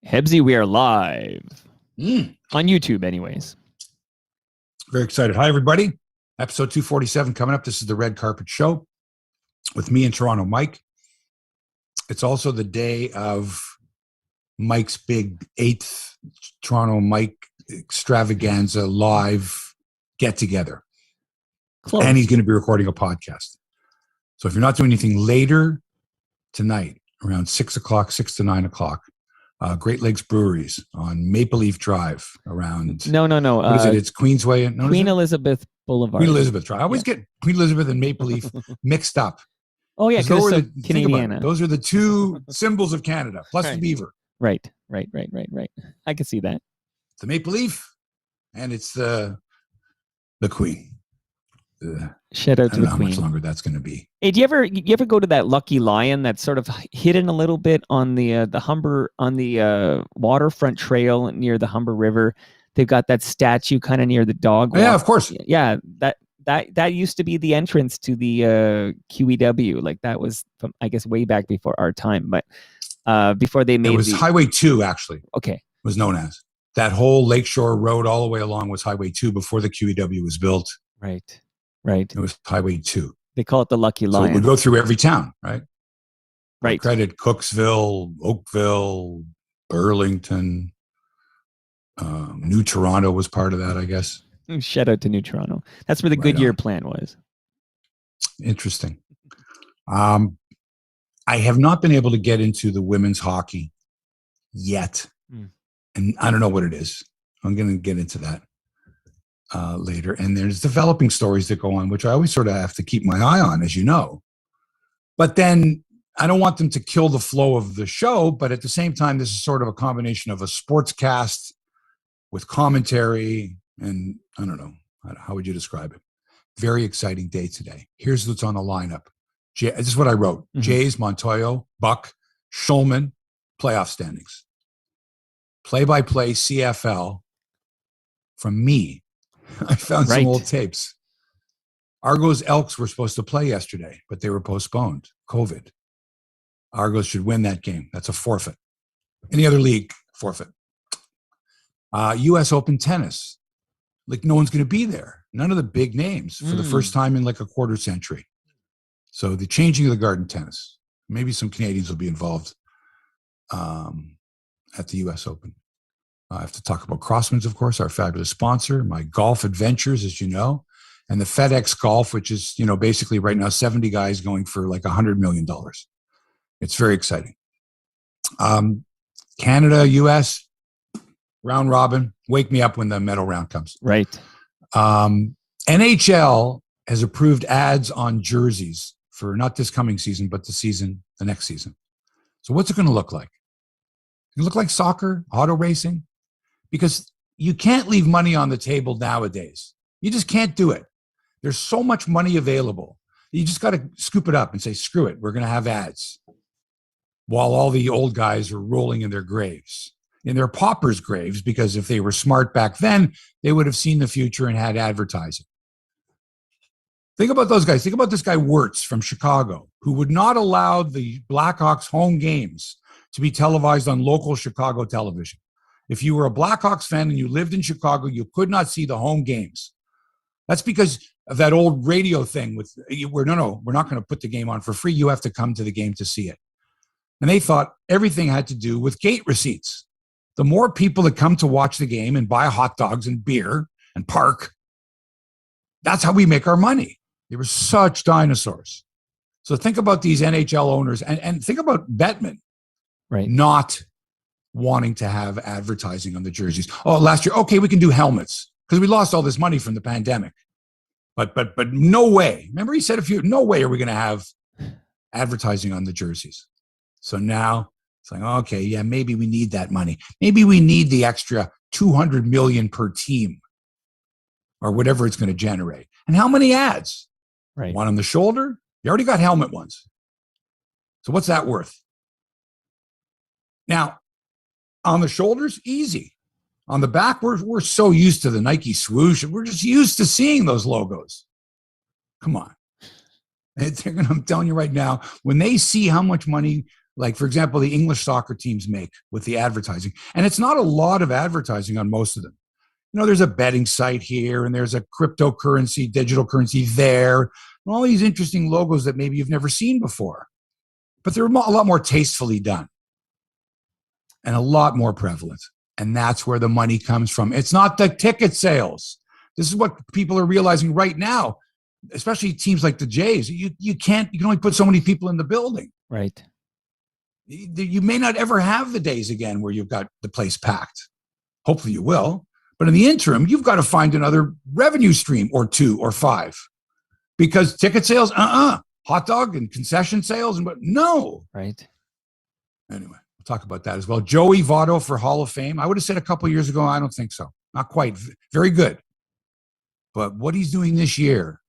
Hebsy, we are live on YouTube anyways. Very excited. Hi, everybody. Episode 247 coming up. This is the Red Carpet Show with me and Toronto Mike. It's also the day of Mike's big 8th Toronto Mike extravaganza live get-together. Close. And he's going to be recording a podcast. So if you're not doing anything later tonight, around 6 to 9 o'clock, Great Lakes Breweries on Maple Leaf Drive around... No. What is it? It's Queensway. No, Queen Elizabeth Boulevard. Queen Elizabeth Drive. I always get Queen Elizabeth and Maple Leaf mixed up. Oh, yeah, because so Canadian. Those are the two symbols of Canada, plus right. the beaver. Right. I can see that. The Maple Leaf, and it's the Queen. Shout out to the Queen. How much longer that's going to be. Hey, do you ever go to that Lucky Lion that's sort of hidden a little bit on the Humber, on the waterfront trail near the Humber River? They've got that statue kind of near the dog walk. Yeah, of course. Yeah, that used to be the entrance to the QEW. Like that was from, I guess, way back before our time, but before they made it was Highway 2 actually. Okay, was known as that whole Lakeshore Road all the way along was Highway 2 before the QEW was built. Right. It was Highway 2. They call it the Lucky Lion. So it would go through every town, right? Right. Credit Cooksville, Oakville, Burlington. New Toronto was part of that, I guess. Shout out to New Toronto. That's where the Goodyear plant was. Interesting. I have not been able to get into the women's hockey yet. And I don't know what it is. I'm going to get into that later. And there's developing stories that go on, which I always sort of have to keep my eye on, as you know. But then I don't want them to kill the flow of the show. But at the same time, this is sort of a combination of a sports cast with commentary. And I don't know. How would you describe it? Very exciting day today. Here's what's on the lineup. This is what I wrote. Jays, Montoyo, Buck, Schulman, playoff standings. Play-by-play CFL from me. I found some old tapes. Argos Elks were supposed to play yesterday, but they were postponed. COVID. Argos should win that game. That's a forfeit. Any other league, forfeit. U.S. Open tennis. Like no one's going to be there. None of the big names for the first time in like a quarter century. So the changing of the garden tennis. Maybe some Canadians will be involved at the U.S. Open. I have to talk about Crossman's, of course, our fabulous sponsor, my golf adventures, as you know, and the Fedex golf, which is, basically right now 70 guys going for like $100 million. It's very exciting. Canada, U.S., round robin. Wake me up when the medal round comes. Right. NHL has approved ads on jerseys for not this coming season, but the next season. So what's it going to look like? It look like soccer, auto racing, because you can't leave money on the table nowadays. You just can't do it. There's so much money available. You just got to scoop it up and say, screw it. We're going to have ads while all the old guys are rolling in their graves, in their paupers' graves, because if they were smart back then, they would have seen the future and had advertising. Think about those guys. Think about this guy Wirtz from Chicago, who would not allow the Blackhawks home games to be televised on local Chicago television. If you were a Blackhawks fan and you lived in Chicago, you could not see the home games. That's because of that old radio thing with, we're not going to put the game on for free. You have to come to the game to see it. And they thought everything had to do with gate receipts. The more people that come to watch the game and buy hot dogs and beer and park, that's how we make our money. They were such dinosaurs. So think about these NHL owners and think about Bettman. Right. Not wanting to have advertising on the jerseys. Oh, last year, okay, we can do helmets because we lost all this money from the pandemic. But no way. Remember he said no way are we going to have advertising on the jerseys. So now it's like, okay, yeah, maybe we need that money. Maybe we need the extra $200 million per team or whatever it's going to generate. And how many ads? Right. One on the shoulder? You already got helmet ones. So what's that worth? Now, on the shoulders, easy. On the back, we're so used to the Nike swoosh. We're just used to seeing those logos. Come on. I'm telling you right now, when they see how much money like, for example, the English soccer teams make with the advertising. And it's not a lot of advertising on most of them. There's a betting site here, and there's a cryptocurrency, digital currency there, and all these interesting logos that maybe you've never seen before. But they're a lot more tastefully done and a lot more prevalent. And that's where the money comes from. It's not the ticket sales. This is what people are realizing right now, especially teams like the Jays. You can only put so many people in the building. Right. You may not ever have the days again where you've got the place packed. Hopefully you will. But in the interim, you've got to find another revenue stream or 2 or 5, because ticket sales, hot dog and concession sales, no. Right. Anyway, we'll talk about that as well. Joey Votto for Hall of Fame. I would have said a couple years ago, I don't think so. Not quite. Very good. But what he's doing this year,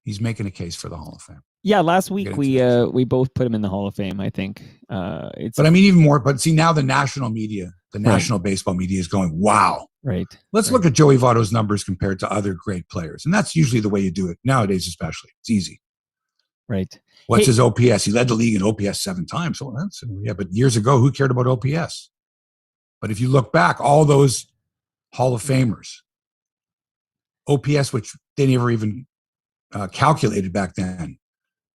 he's making a case for the Hall of Fame. Yeah, last week we both put him in the Hall of Fame, I think. But I mean, even more. But see, now the national media, the national baseball media is going, wow. Right. Let's look at Joey Votto's numbers compared to other great players. And that's usually the way you do it nowadays, especially. It's easy. Right. What's his OPS? He led the league in OPS 7 times. So but years ago, who cared about OPS? But if you look back, all those Hall of Famers, OPS, which they never even calculated back then,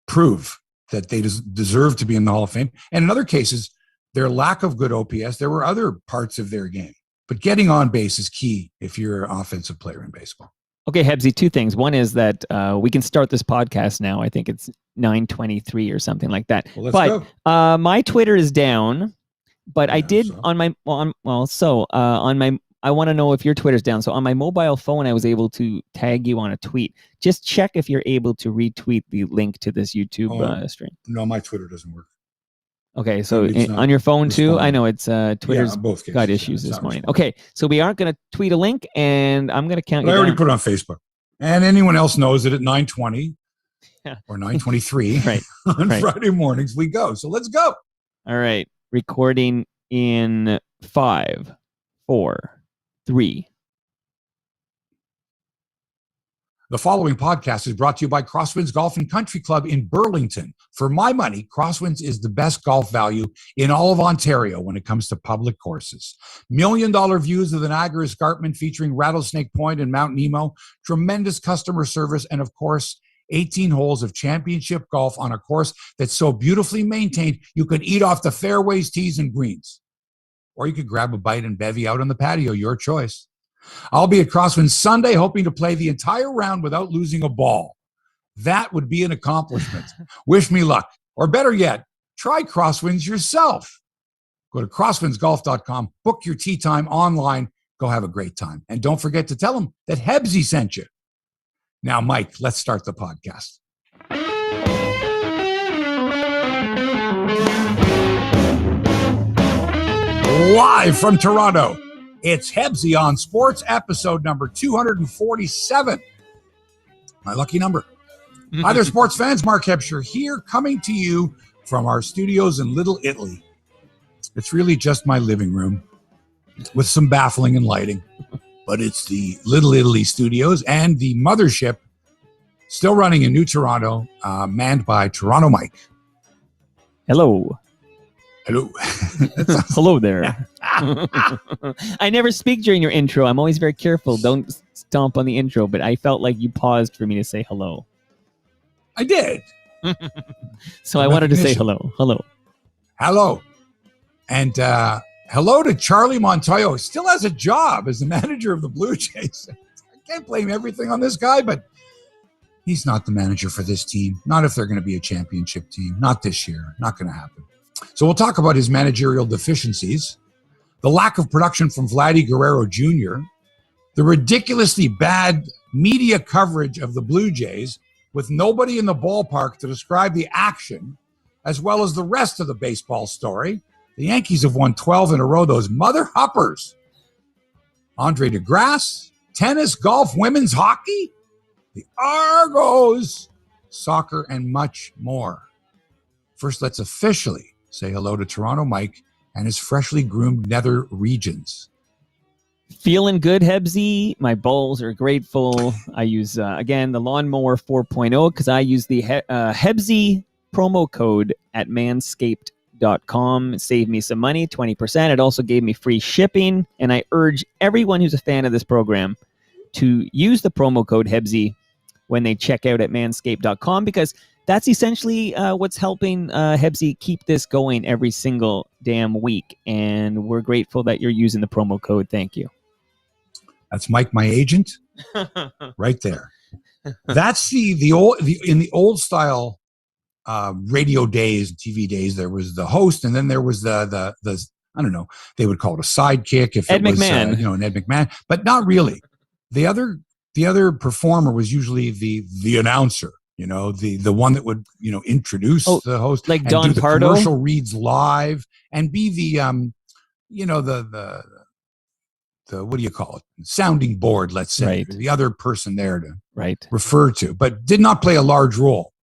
prove that they deserve to be in the Hall of Fame. And in other cases, their lack of good OPS, there were other parts of their game. But getting on base is key if you're an offensive player in baseball. Okay, Hebsy, 2 things. One is that we can start this podcast now. I think it's 9:23 or something like that. Well, let's go. My Twitter is down, but I did so. on my I want to know if your Twitter's down. So on my mobile phone, I was able to tag you on a tweet. Just check if you're able to retweet the link to this YouTube stream. No, my Twitter doesn't work. Okay, so on your phone too? I know it's Twitter's both cases, got issues this morning. Okay, so we aren't going to tweet a link, and I'm going to count you I already down. put it on Facebook. And anyone else knows that at 9:20 or 9:23 right. on Friday mornings, we go. So let's go. All right, recording in 5, 4, 3. The following podcast is brought to you by Crosswinds Golf and Country Club in Burlington. For my money, Crosswinds is the best golf value in all of Ontario when it comes to public courses. $1 million views of the Niagara Escarpment featuring Rattlesnake Point and Mount Nemo, tremendous customer service, and of course, 18 holes of championship golf on a course that's so beautifully maintained you could eat off the fairways, tees, and greens. Or you could grab a bite and bevy out on the patio, your choice. I'll be at Crosswinds Sunday hoping to play the entire round without losing a ball. That would be an accomplishment. Wish me luck. Or better yet, try Crosswinds yourself. Go to crosswindsgolf.com, book your tee time online, go have a great time. And don't forget to tell them that Hebsy sent you. Now, Mike, let's start the podcast. Live from Toronto, it's Hebsy on Sports, episode number 247. My lucky number. Hi there, sports fans. Mark Hebsher here, coming to you from our studios in Little Italy. It's really just my living room with some baffling and lighting, but it's the Little Italy studios and the mothership still running in New Toronto, manned by Toronto Mike. Hello. Hello. Hello there. I never speak during your intro. I'm always very careful. Don't stomp on the intro, but I felt like you paused for me to say hello. I did. So I wanted to say hello. Hello. Hello. And hello to Charlie Montoyo. He still has a job as the manager of the Blue Jays. I can't blame everything on this guy, but he's not the manager for this team. Not if they're going to be a championship team. Not this year. Not going to happen. So we'll talk about his managerial deficiencies, the lack of production from Vladdy Guerrero Jr., the ridiculously bad media coverage of the Blue Jays with nobody in the ballpark to describe the action, as well as the rest of the baseball story. The Yankees have won 12 in a row, those mother huppers. Andre DeGrasse, tennis, golf, women's hockey, the Argos, soccer, and much more. First, let's officially say hello to Toronto Mike and his freshly groomed nether regions. Feeling good, Hebsy. My balls are grateful. I use, again, the Lawnmower 4.0 because I use the Hebsy promo code at manscaped.com. Manscaped.com. It saved me some money, 20%. It also gave me free shipping. And I urge everyone who's a fan of this program to use the promo code Hebsy when they check out at manscaped.com, because that's essentially what's helping Hebsy keep this going every single damn week. And we're grateful that you're using the promo code. Thank you. That's Mike, my agent, right there. That's the old in the old style radio days, TV days. There was the host, and then there was the I don't know. They would call it a sidekick if Ed it was McMahon. an Ed McMahon, but not really. The other performer was usually the announcer. The one that would introduce the host, like and Don do the Pardo? commercial reads live, and be the what do you call it? Sounding board, let's say. Right. The other person there to Right. refer to, but did not play a large role.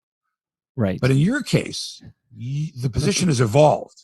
Right. But in your case, the position has evolved.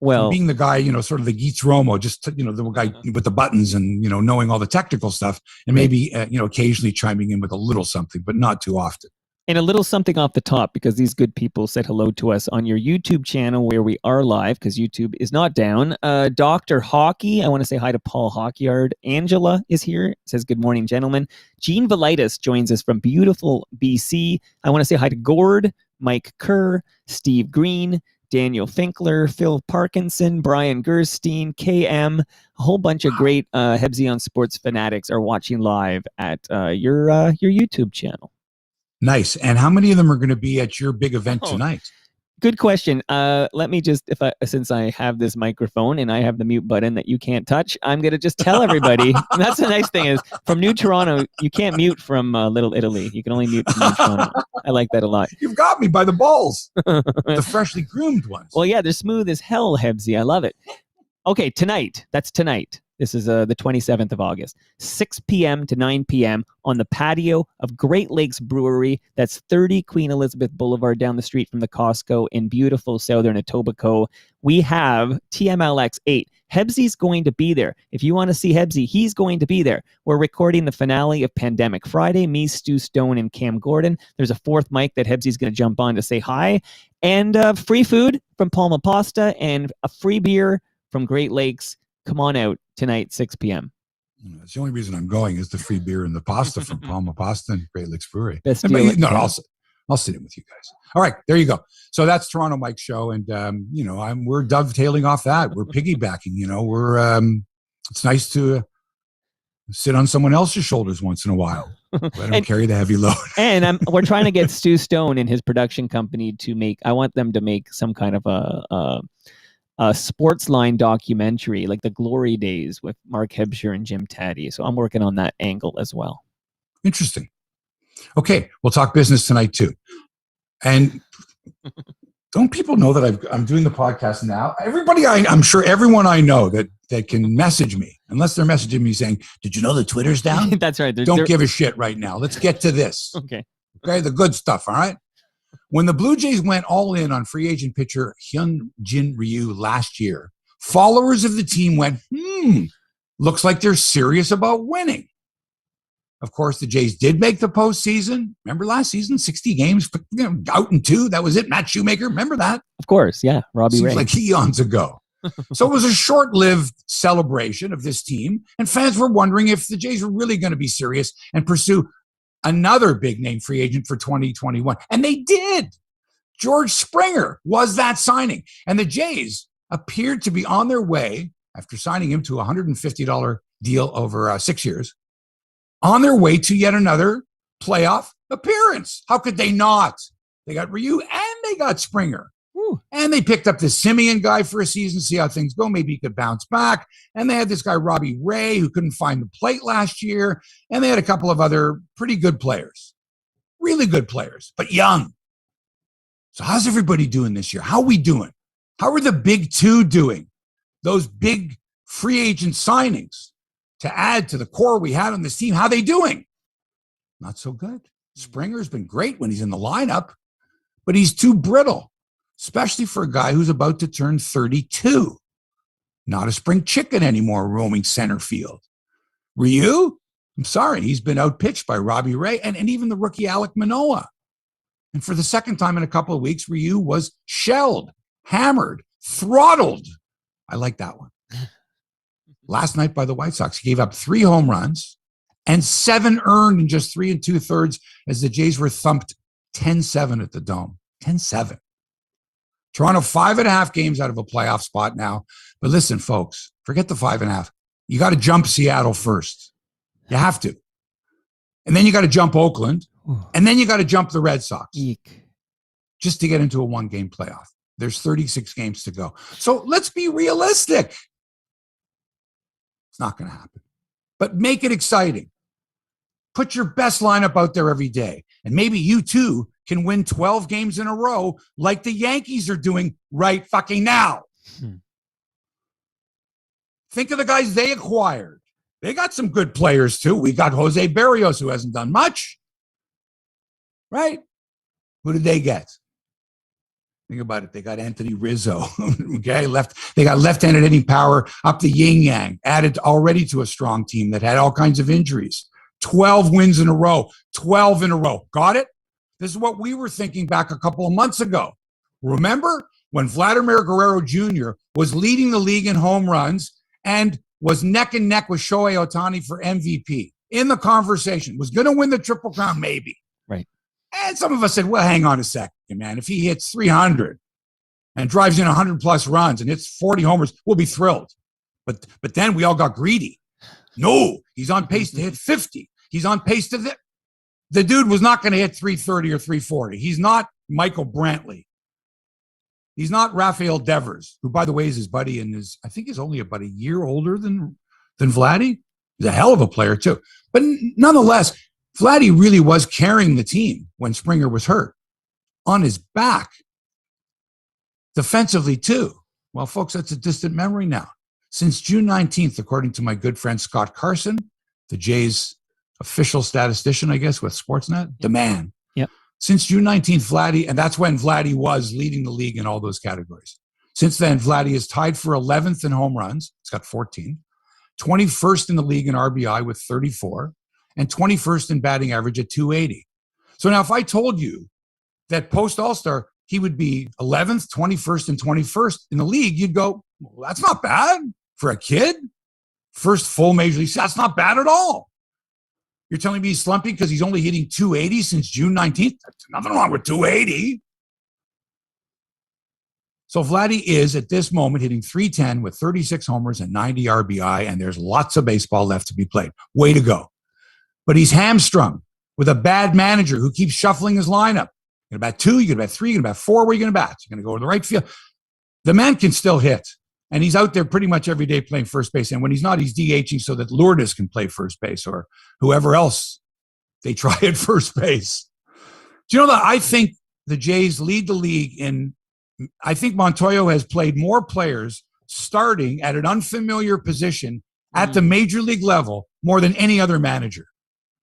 Well, From being the guy, sort of the Geets Romo, just, the guy with the buttons and, knowing all the technical stuff, and maybe, occasionally chiming in with a little something, but not too often. And a little something off the top, because these good people said hello to us on your YouTube channel where we are live, because YouTube is not down. Dr. Hockey, I want to say hi to Paul Hockyard. Angela is here, says good morning, gentlemen. Gene Valitis joins us from beautiful BC. I want to say hi to Gord, Mike Kerr, Steve Green, Daniel Finkler, Phil Parkinson, Brian Gerstein, KM. A whole bunch of great Hebsy on Sports fanatics are watching live at your YouTube channel. Nice. And how many of them are going to be at your big event tonight? Good question. Let me just, since I have this microphone and I have the mute button that you can't touch, I'm going to just tell everybody. That's the nice thing is, from New Toronto, you can't mute from Little Italy. You can only mute from New Toronto. I like that a lot. You've got me by the balls. The freshly groomed ones. Well, yeah, they're smooth as hell, Hebsy. I love it. Okay, tonight. That's tonight. This is the 27th of August, 6 p.m. to 9 p.m. on the patio of Great Lakes Brewery. That's 30 Queen Elizabeth Boulevard down the street from the Costco in beautiful southern Etobicoke. We have TMLX 8. Hebsy's going to be there. If you want to see Hebsy, he's going to be there. We're recording the finale of Pandemic Friday, me, Stu Stone, and Cam Gordon. There's a fourth mic that Hebsy's going to jump on to say hi. And free food from Palma Pasta and a free beer from Great Lakes. Come on out tonight, 6 p.m. That's the only reason I'm going is the free beer and the pasta from Palma Pasta and Great Lakes Brewery. Best deal. No, I'll sit in with you guys. All right, there you go. So that's Toronto Mike's show, and we're dovetailing off that. We're piggybacking. It's nice to sit on someone else's shoulders once in a while. I don't carry the heavy load. And we're trying to get Stu Stone and his production company to make. I want them to make some kind of a sports line documentary, like the Glory Days with Mark Hebsher and Jim Taddy. So I'm working on that angle as well. Interesting. Okay, we'll talk business tonight too. And don't people know that I'm doing the podcast now? Everybody, I'm sure everyone I know that can message me, unless they're messaging me saying, "Did you know the Twitter's down?" That's right. Don't give a shit right now. Let's get to this. Okay, the good stuff. All right. When the Blue Jays went all in on free agent pitcher Hyun-Jin Ryu last year, followers of the team went, looks like they're serious about winning. Of course, the Jays did make the postseason. Remember last season, 60 games, out in 2. That was it. Matt Shoemaker, remember that? Of course, yeah. Robbie Seems Ray. like eons ago. So it was a short-lived celebration of this team, and fans were wondering if the Jays were really going to be serious and pursue another big-name free agent for 2021. And they did. George Springer was that signing. And the Jays appeared to be on their way, after signing him to a $150 deal over 6 years, on their way to yet another playoff appearance. How could they not? They got Ryu and they got Springer. Ooh. And they picked up this Simeon guy for a season, see how things go. Maybe he could bounce back. And they had this guy, Robbie Ray, who couldn't find the plate last year. And they had a couple of other pretty good players, really good players, but young. So how's everybody doing this year? How are we doing? How are the big two doing? Those big free agent signings to add to the core we had on this team. How are they doing? Not so good. Springer's been great when he's in the lineup, but he's too brittle, especially for a guy who's about to turn 32. Not a spring chicken anymore, roaming center field. Ryu, I'm sorry, he's been outpitched by Robbie Ray and even the rookie Alek Manoah. And for the second time in a couple of weeks, Ryu was shelled hammered, throttled. I like that one. Last night by the White Sox, he gave up 3 home runs and 7 earned in just 3 2/3 as the Jays were thumped 10-7 at the Dome. 10-7. Toronto 5.5 games out of a playoff spot now. But listen, folks, forget the 5.5. You got to jump Seattle first. You have to. And then you got to jump Oakland. And then you got to jump the Red Sox. Eek. Just to get into a 1-game playoff. There's 36 games to go. So let's be realistic. It's not going to happen. But make it exciting. Put your best lineup out there every day. And maybe you too can win 12 games in a row like the Yankees are doing right fucking now. Think of the guys they acquired. They got some good players too. We got Jose Barrios, who hasn't done much. Right? Who did they get? Think about it. They got Anthony Rizzo. Okay, they got left-handed hitting power up the yin-yang, added already to a strong team that had all kinds of injuries. 12 wins in a row. 12 in a row. Got it? This is what we were thinking back a couple of months ago. Remember when Vladimir Guerrero Jr. was leading the league in home runs and was neck and neck with Shohei Ohtani for MVP in the conversation, was going to win the Triple Crown, maybe. Right. And some of us said, well, hang on a second, man. If he hits 300 and drives in 100-plus runs and hits 40 homers, we'll be thrilled. But then we all got greedy. No, he's on pace to hit 50. He's on pace to the dude was not going to hit 330 or 340. He's not Michael Brantley. He's not Rafael Devers, who, by the way, is his buddy and I think he's only about a year older than Vladdy. He's a hell of a player, too. But nonetheless, Vladdy really was carrying the team when Springer was hurt on his back. Defensively, too. Well, folks, that's a distant memory now. Since June 19th, according to my good friend Scott Carson, the Jays' official statistician, I guess, with Sportsnet, the man. Yep. Since June 19th, Vladdy, and that's when Vladdy was leading the league in all those categories. Since then, Vladdy is tied for 11th in home runs. He's got 14. 21st in the league in RBI with 34. And 21st in batting average at 280. So now if I told you that post All-Star, he would be 11th, 21st, and 21st in the league, you'd go, well, that's not bad for a kid. First full major league, that's not bad at all. You're telling me he's slumping because he's only hitting 280 since June 19th? There's nothing wrong with 280. So Vladdy is, at this moment, hitting 310 with 36 homers and 90 RBI, and there's lots of baseball left to be played. Way to go. But he's hamstrung with a bad manager who keeps shuffling his lineup. You're going to bat 2, you're going to bat 3, you're going to bat 4. Where are you going to bat? You're going to go to the right field. The man can still hit, and he's out there pretty much every day playing first base. And when he's not, he's DHing so that Lourdes can play first base or whoever else they try at first base. Do you know that I think the Jays lead the league in – I think Montoyo has played more players starting at an unfamiliar position at the major league level more than any other manager.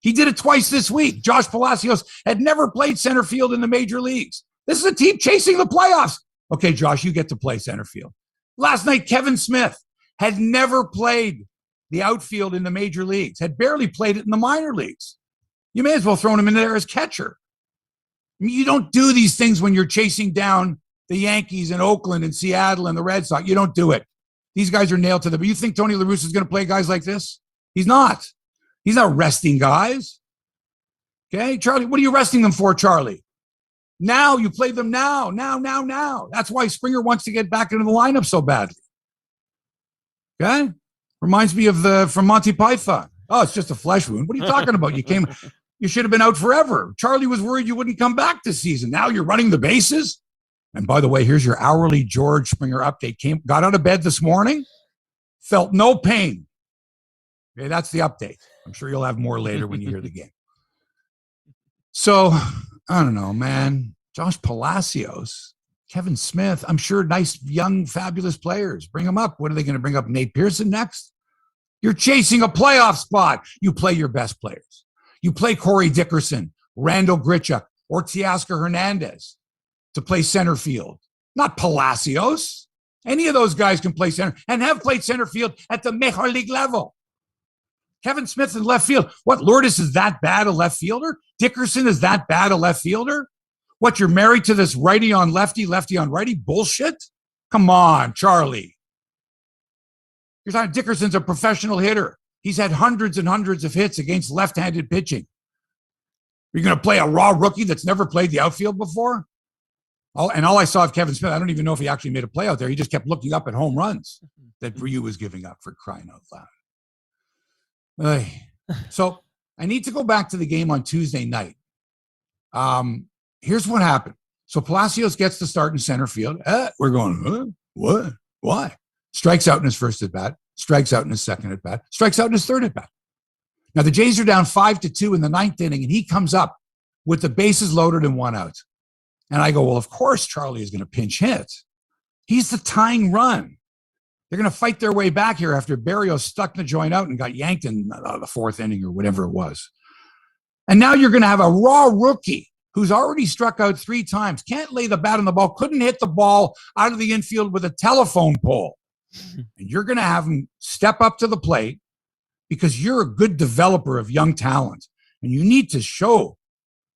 He did it twice this week. Josh Palacios had never played center field in the major leagues. This is a team chasing the playoffs. Okay, Josh, you get to play center field. Last night, Kevin Smith had never played the outfield in the major leagues, had barely played it in the minor leagues. You may as well throw him in there as catcher. I mean, you don't do these things when you're chasing down the Yankees and Oakland and Seattle and the Red Sox. You don't do it. These guys are nailed to them. But you think Tony La Russa is going to play guys like this? He's not. He's not resting guys. Okay, Charlie, what are you resting them for, Charlie? Now, you play them now. That's why Springer wants to get back into the lineup so badly. Okay? Reminds me of from Monty Python. Oh, it's just a flesh wound. What are you talking about? You should have been out forever. Charlie was worried you wouldn't come back this season. Now you're running the bases. And by the way, here's your hourly George Springer update. Got out of bed this morning, felt no pain. Okay, that's the update. I'm sure you'll have more later when you hear the game. So, I don't know, man. Josh Palacios, Kevin Smith, I'm sure nice, young, fabulous players. Bring them up. What are they going to bring up? Nate Pearson next? You're chasing a playoff spot. You play your best players. You play Corey Dickerson, Randall Grichuk, or Teoscar Hernandez to play center field. Not Palacios. Any of those guys can play center and have played center field at the Major League level. Kevin Smith in left field. What, Lourdes is that bad a left fielder? Dickerson is that bad a left fielder? What, you're married to this righty on lefty, lefty on righty bullshit? Come on, Charlie. You're talking Dickerson's a professional hitter. He's had hundreds and hundreds of hits against left-handed pitching. You're going to play a raw rookie that's never played the outfield before? All I saw of Kevin Smith, I don't even know if he actually made a play out there. He just kept looking up at home runs that Ryu was giving up, for crying out loud. So I need to go back to the game on Tuesday night. Here's what happened. So Palacios gets to start in center field. We're going, huh? What? Why? Strikes out in his first at bat, strikes out in his second at bat, strikes out in his third at bat. Now the Jays are down 5-2 in the ninth inning, and he comes up with the bases loaded and 1 out. And I go, well, of course Charlie is going to pinch hit. He's the tying run. They're going to fight their way back here after Berrios stuck the joint out and got yanked in the fourth inning or whatever it was. And now you're going to have a raw rookie who's already struck out 3 times, can't lay the bat on the ball, couldn't hit the ball out of the infield with a telephone pole. And you're going to have him step up to the plate because you're a good developer of young talent. And you need to show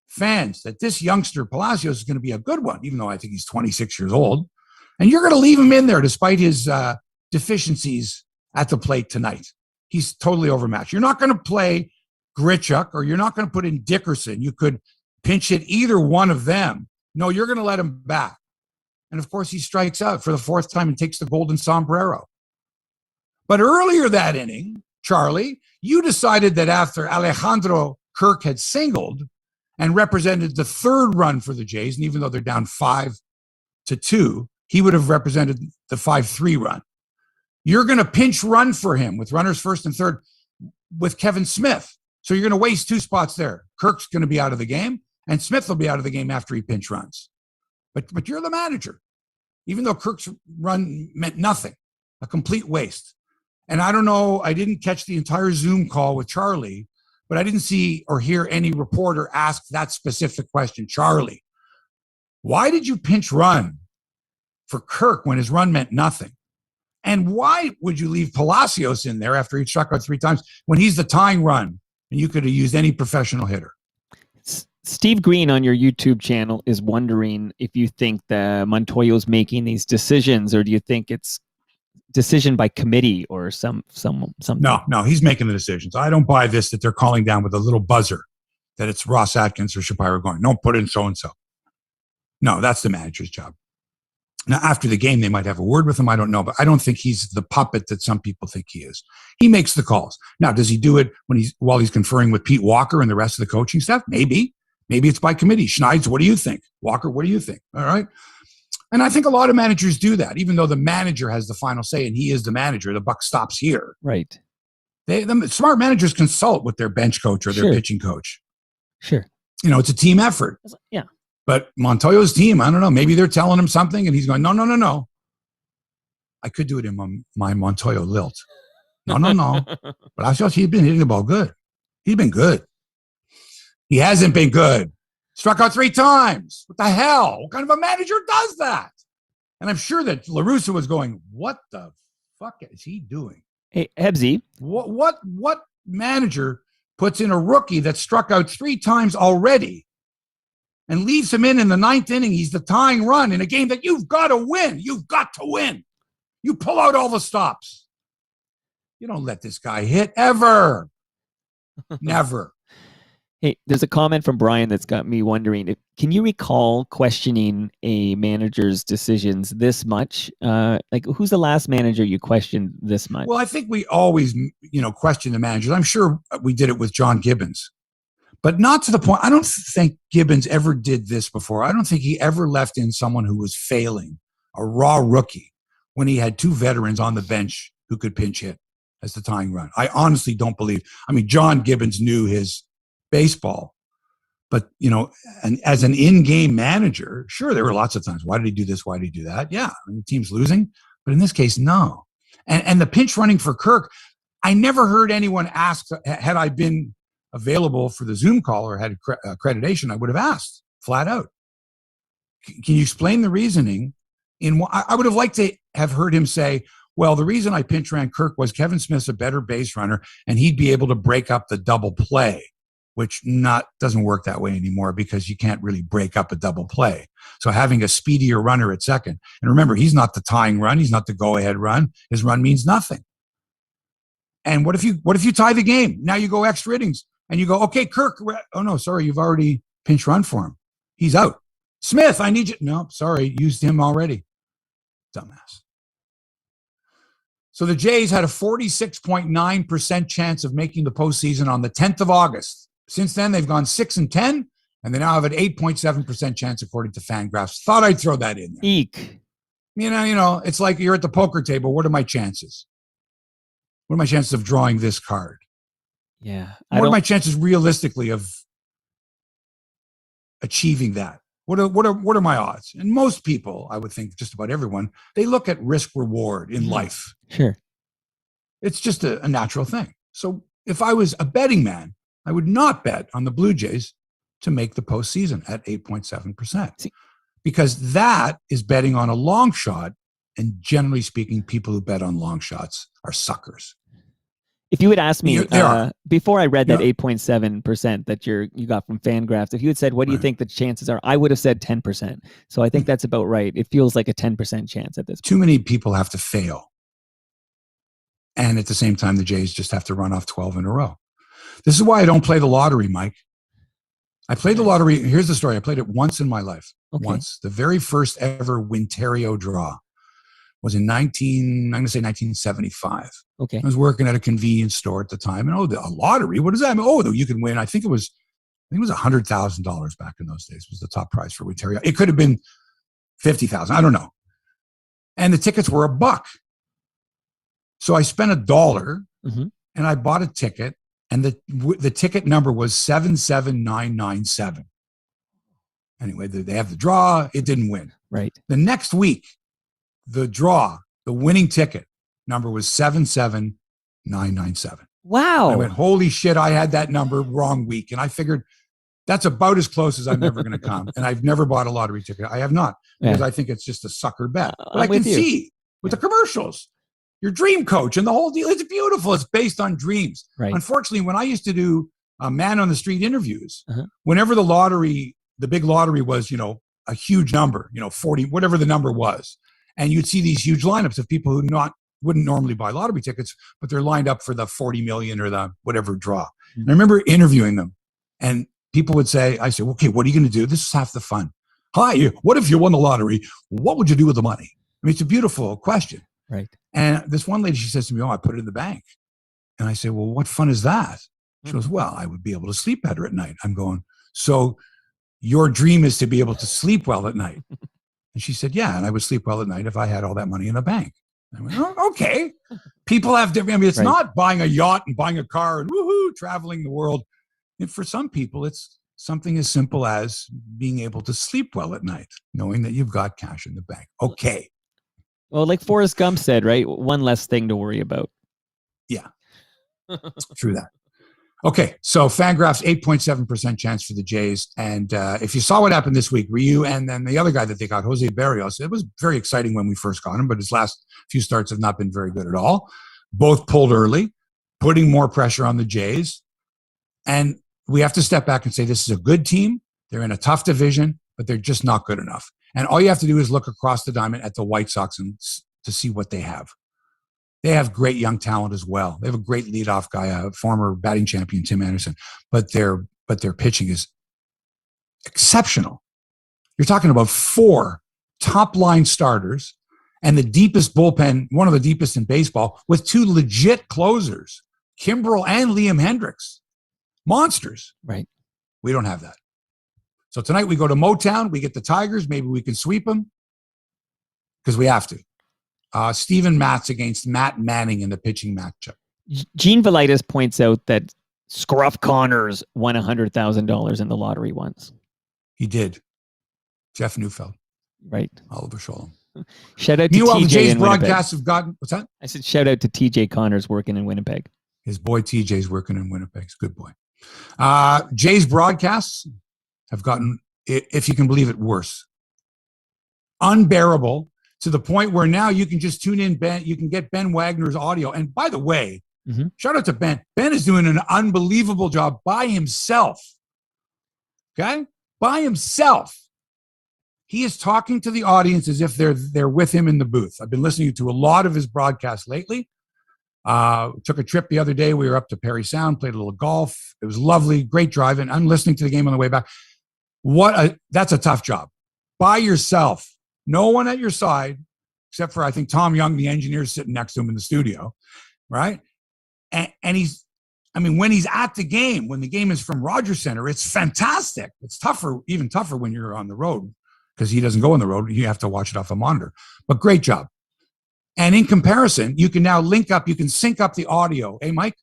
fans that this youngster Palacios is going to be a good one, even though I think he's 26 years old. And you're going to leave him in there despite his deficiencies at the plate tonight. He's totally overmatched. You're not going to play Grichuk or you're not going to put in Dickerson. You could pinch hit either one of them. No, you're going to let him back. And of course, he strikes out for the 4th time and takes the golden sombrero. But earlier that inning, Charlie, you decided that after Alejandro Kirk had singled and represented the 3rd run for the Jays, and even though they're down 5-2, he would have represented the 5-3 run. You're going to pinch run for him with runners first and third with Kevin Smith. So you're going to waste 2 spots there. Kirk's going to be out of the game, and Smith will be out of the game after he pinch runs. But you're the manager, even though Kirk's run meant nothing, a complete waste. And I don't know, I didn't catch the entire Zoom call with Charlie, but I didn't see or hear any reporter ask that specific question. Charlie, why did you pinch run for Kirk when his run meant nothing? And why would you leave Palacios in there after he struck out 3 times when he's the tying run and you could have used any professional hitter? Steve Green on your YouTube channel is wondering if you think the Montoyo's making these decisions, or do you think it's decision by committee or something? No, he's making the decisions. I don't buy this that they're calling down with a little buzzer that it's Ross Atkins or Shapiro going, no, put in so-and-so. No, that's the manager's job. Now, after the game, they might have a word with him. I don't know, but I don't think he's the puppet that some people think he is. He makes the calls. Now, does he do it while he's conferring with Pete Walker and the rest of the coaching staff? Maybe. Maybe it's by committee. Schneids, what do you think? Walker, what do you think? All right. And I think a lot of managers do that, even though the manager has the final say and he is the manager. The buck stops here. Right. The smart managers consult with their bench coach or their pitching coach. Sure. It's a team effort. Yeah. But Montoyo's team, I don't know. Maybe they're telling him something and he's going, no. I could do it in my Montoyo lilt. No. But I thought he'd been hitting the ball good. He'd been good. He hasn't been good. Struck out 3 times. What the hell? What kind of a manager does that? And I'm sure that La Russa was going, what the fuck is he doing? Hey, Hebsy. What manager puts in a rookie that struck out 3 times already and leaves him in the 9th inning? He's the tying run in a game that you've got to win. You've got to win. You pull out all the stops. You don't let this guy hit ever. Never. Hey, there's a comment from Brian that's got me wondering, can you recall questioning a manager's decisions this much? Like, who's the last manager you questioned this much? Well, I think we always, question the managers. I'm sure we did it with John Gibbons, but not to the point. I don't think Gibbons ever did this before. I don't think he ever left in someone who was failing, a raw rookie, when he had 2 veterans on the bench who could pinch hit as the tying run. I honestly don't believe. I mean, John Gibbons knew his baseball, but and as an in-game manager, sure, there were lots of times, why did he do this, why did he do that? Yeah, the team's losing, but in this case, no. And the pinch running for Kirk, I never heard anyone ask, had I been available for the Zoom call or had accreditation, I would have asked flat out, can you explain the reasoning? I would have liked to have heard him say, well, the reason I pinch ran Kirk was Kevin Smith's a better base runner and he'd be able to break up the double play. which doesn't work that way anymore because you can't really break up a double play. So having a speedier runner at second, and remember, he's not the tying run, he's not the go-ahead run. His run means nothing. And what if you tie the game? Now you go extra innings, and you go, okay, Kirk. Oh no, sorry, you've already pinch run for him. He's out. Smith, I need you. No, sorry, used him already. Dumbass. So the Jays had a 46.9% chance of making the postseason on the 10th of August. Since then, they've gone 6-10, and they now have an 8.7% chance according to Fangraphs. Thought I'd throw that in there. Eek. You know, it's like you're at the poker table. What are my chances? What are my chances of drawing this card? Yeah. What are my chances realistically of achieving that? What are my odds? And most people, I would think just about everyone, they look at risk reward in life. Sure. It's just a natural thing. So if I was a betting man, I would not bet on the Blue Jays to make the postseason at 8.7%. Because that is betting on a long shot. And generally speaking, people who bet on long shots are suckers. If you had asked me before I read that 8.7% that you got from Fangraphs, if you had said, what do you think the chances are? I would have said 10%. So I think that's about right. It feels like a 10% chance at this point. Too many people have to fail. And at the same time, the Jays just have to run off 12 in a row. This is why I don't play the lottery, Mike. I played the lottery. Here's the story. I played it once in my life. Okay. Once. The very first ever Winterio draw was in 1975. Okay. I was working at a convenience store at the time. And a lottery? What does that mean? Oh, you can win. I think it was $100,000 back in those days was the top prize for Winterio. It could have been $50,000. I don't know. And the tickets were $1. So I spent $1 and I bought a ticket, and the ticket number was 77997. Anyway, they have the draw. It didn't win. Right. The next week, the winning ticket number was 77997. Wow. I went, holy shit, I had that number wrong week. And I figured that's about as close as I'm ever going to come. And I've never bought a lottery ticket. I have not, because I think it's just a sucker bet. But I can see with the commercials, your dream coach and the whole deal. It's beautiful. It's based on dreams. Right. Unfortunately, when I used to do man on the street interviews, whenever the big lottery was, a huge number, 40, whatever the number was. And you'd see these huge lineups of people who wouldn't normally buy lottery tickets, but they're lined up for the 40 million or the whatever draw. And I remember interviewing them, and people would say, I said, okay, what are you going to do? This is half the fun. Hi, what if you won the lottery? What would you do with the money? I mean, it's a beautiful question. Right. And this one lady, she says to me, I put it in the bank. And I say, well, what fun is that? She goes, well, I would be able to sleep better at night. I'm going, so your dream is to be able to sleep well at night. And she said, yeah, and I would sleep well at night if I had all that money in the bank. I went, oh, okay. People have different, it's not buying a yacht and buying a car and woohoo, traveling the world. And for some people, it's something as simple as being able to sleep well at night, knowing that you've got cash in the bank. Okay. Well, like Forrest Gump said, right? One less thing to worry about. Yeah. True that. Okay, so Fangraphs 8.7% chance for the Jays. And if you saw what happened this week, Ryu and then the other guy that they got, Jose Barrios, it was very exciting when we first got him, but his last few starts have not been very good at all. Both pulled early, putting more pressure on the Jays. And we have to step back and say this is a good team. They're in a tough division, but they're just not good enough. And all you have to do is look across the diamond at the White Sox and to see what they have. They have great young talent as well. They have a great leadoff guy, a former batting champion, Tim Anderson. But their pitching is exceptional. You're talking about 4 top-line starters and the deepest bullpen, one of the deepest in baseball, with 2 legit closers, Kimbrel and Liam Hendricks. Monsters. Right. We don't have that. So tonight we go to Motown. We get the Tigers. Maybe we can sweep them because we have to. Steven Matz against Matt Manning in the pitching matchup. Gene Velitis points out that Scruff Connors won $100,000 in the lottery once. He did. Jeff Neufeld. Right. Oliver Scholem. Shout out to Meanwhile, TJ the Jays in broadcasts have gotten, what's that? I said shout out to TJ Connors working in Winnipeg. His boy TJ's working in Winnipeg. He's a good boy. Jays broadcasts have gotten, if you can believe it, worse. Unbearable. To the point where now you can just tune in, you can get Ben Wagner's audio. And by the way, Mhm. Shout out to Ben. Ben is doing an unbelievable job by himself. Okay? By himself. He is talking to the audience as if they're with him in the booth. I've been listening to a lot of his broadcasts lately. Took a trip the other day. We were up to Perry Sound, played a little golf. It was lovely, great driving. I'm listening to the game on the way back. That's a tough job. By yourself. No one at your side, except for, I think, Tom Young, the engineer, sitting next to him in the studio, right? And when he's at the game, when the game is from Rogers Center, it's fantastic. It's tougher, even tougher when you're on the road, because he doesn't go on the road. You have to watch it off a monitor. But great job. And in comparison, you can now you can sync up the audio, Mike,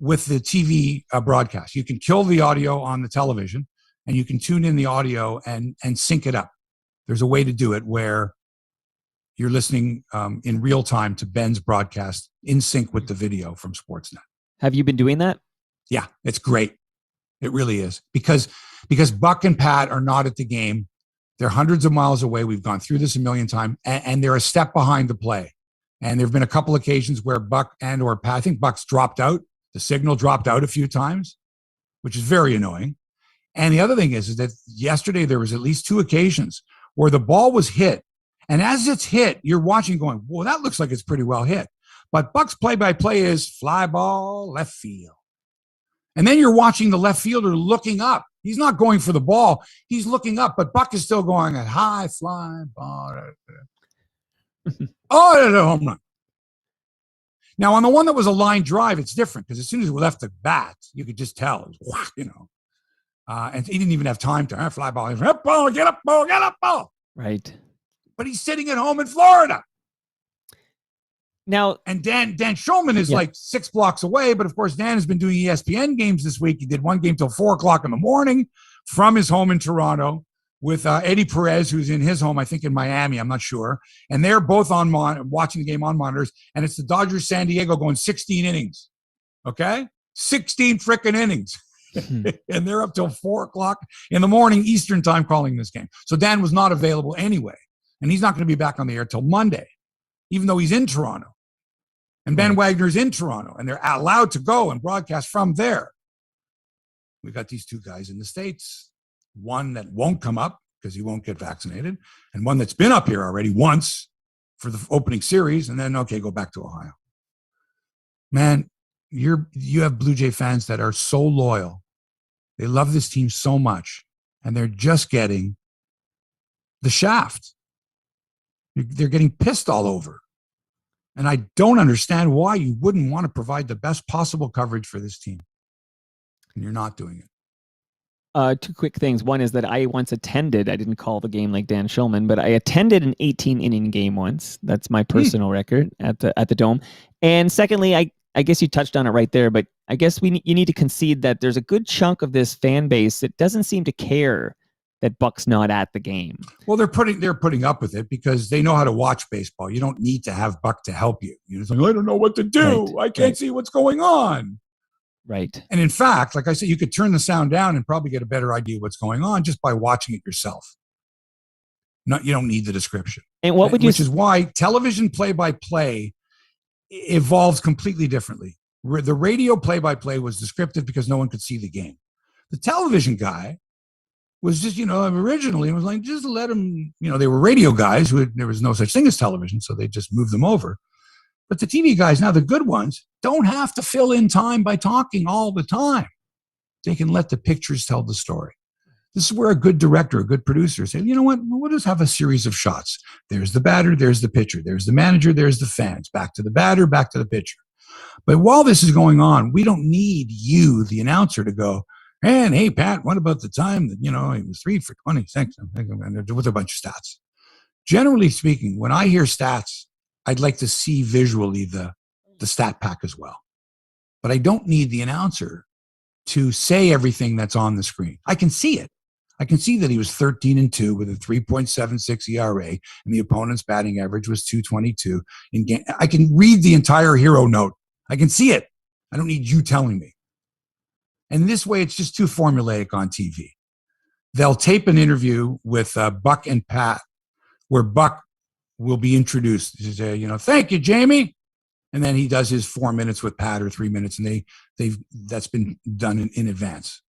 with the TV broadcast. You can kill the audio on the television, and you can tune in the audio and sync it up. There's a way to do it where you're listening in real time to Ben's broadcast in sync with the video from Sportsnet. Have you been doing that? Yeah, it's great. It really is. Because Buck and Pat are not at the game. They're hundreds of miles away. We've gone through this a million times, and they're a step behind the play. And there have been a couple occasions where Buck or Pat, I think Buck's dropped out. The signal dropped out a few times, which is very annoying. And the other thing is that yesterday there was at least 2 occasions where the ball was hit. And as it's hit, you're watching going, well, that looks like it's pretty well hit. But Buck's play-by-play is fly ball, left field. And then you're watching the left fielder looking up. He's not going for the ball. He's looking up, but Buck is still going at high fly ball. Oh, no, home run. Now, on the one that was a line drive, it's different, because as soon as we left the bat, you could just tell. It was, and he didn't even have time to fly ball. He was, up ball, get up ball, get up ball. Right. But he's sitting at home in Florida. Now, and Dan Shulman is like 6 blocks away, but of course Dan has been doing ESPN games this week. He did one game till 4:00 in the morning from his home in Toronto with Eddie Perez, who's in his home, I think in Miami, I'm not sure. And they're both on watching the game on monitors, and it's the Dodgers San Diego going 16 innings. Okay? 16 frickin' innings. And they're up till 4:00 in the morning Eastern time calling this game. So Dan was not available anyway, and he's not going to be back on the air till Monday, even though he's in Toronto. And Ben Wagner's in Toronto, and they're allowed to go and broadcast from there. We got these 2 guys in the States, one that won't come up because he won't get vaccinated, and one that's been up here already once for the opening series, and then, go back to Ohio. Man, you have Blue Jay fans that are so loyal. They love this team so much, and they're just getting the shaft. They're getting pissed all over. And I don't understand why you wouldn't want to provide the best possible coverage for this team. And you're not doing it. 2 quick things. One is that I once attended, I didn't call the game like Dan Shulman, but I attended an 18-inning game once. That's my personal record at the Dome. And secondly, I guess you touched on it right there, but I guess you need to concede that there's a good chunk of this fan base that doesn't seem to care that Buck's not at the game. Well, they're putting up with it because they know how to watch baseball. You don't need to have Buck to help you. You're just like, I don't know what to do. Right. I can't see what's going on. Right. And in fact, like I said, you could turn the sound down and probably get a better idea what's going on just by watching it yourself. You don't need the description. And what would you? Which is why television play-by-play evolves completely differently. The radio play-by-play was descriptive because no one could see the game. The television guy was just, originally it was like, just let them, they were radio guys there was no such thing as television, so they just moved them over. But the TV guys, now the good ones, don't have to fill in time by talking all the time. They can let the pictures tell the story. This is where a good director, a good producer say, you know what, we'll just have a series of shots. There's the batter, there's the pitcher, there's the manager, there's the fans, back to the batter, back to the pitcher. But while this is going on, we don't need you, the announcer, to go, and hey, Pat, what about the time that, he was 3 for 26 with a bunch of stats? Generally speaking, when I hear stats, I'd like to see visually the stat pack as well. But I don't need the announcer to say everything that's on the screen. I can see it. I can see that he was 13-2 with a 3.76 ERA, and the opponent's batting average was 222 in game. I can read the entire hero note. I can see it. I don't need you telling me. And this way, it's just too formulaic on TV. They'll tape an interview with Buck and Pat, where Buck will be introduced. Say, thank you, Jamie. And then he does his 4 minutes with Pat or 3 minutes, and that's been done in advance.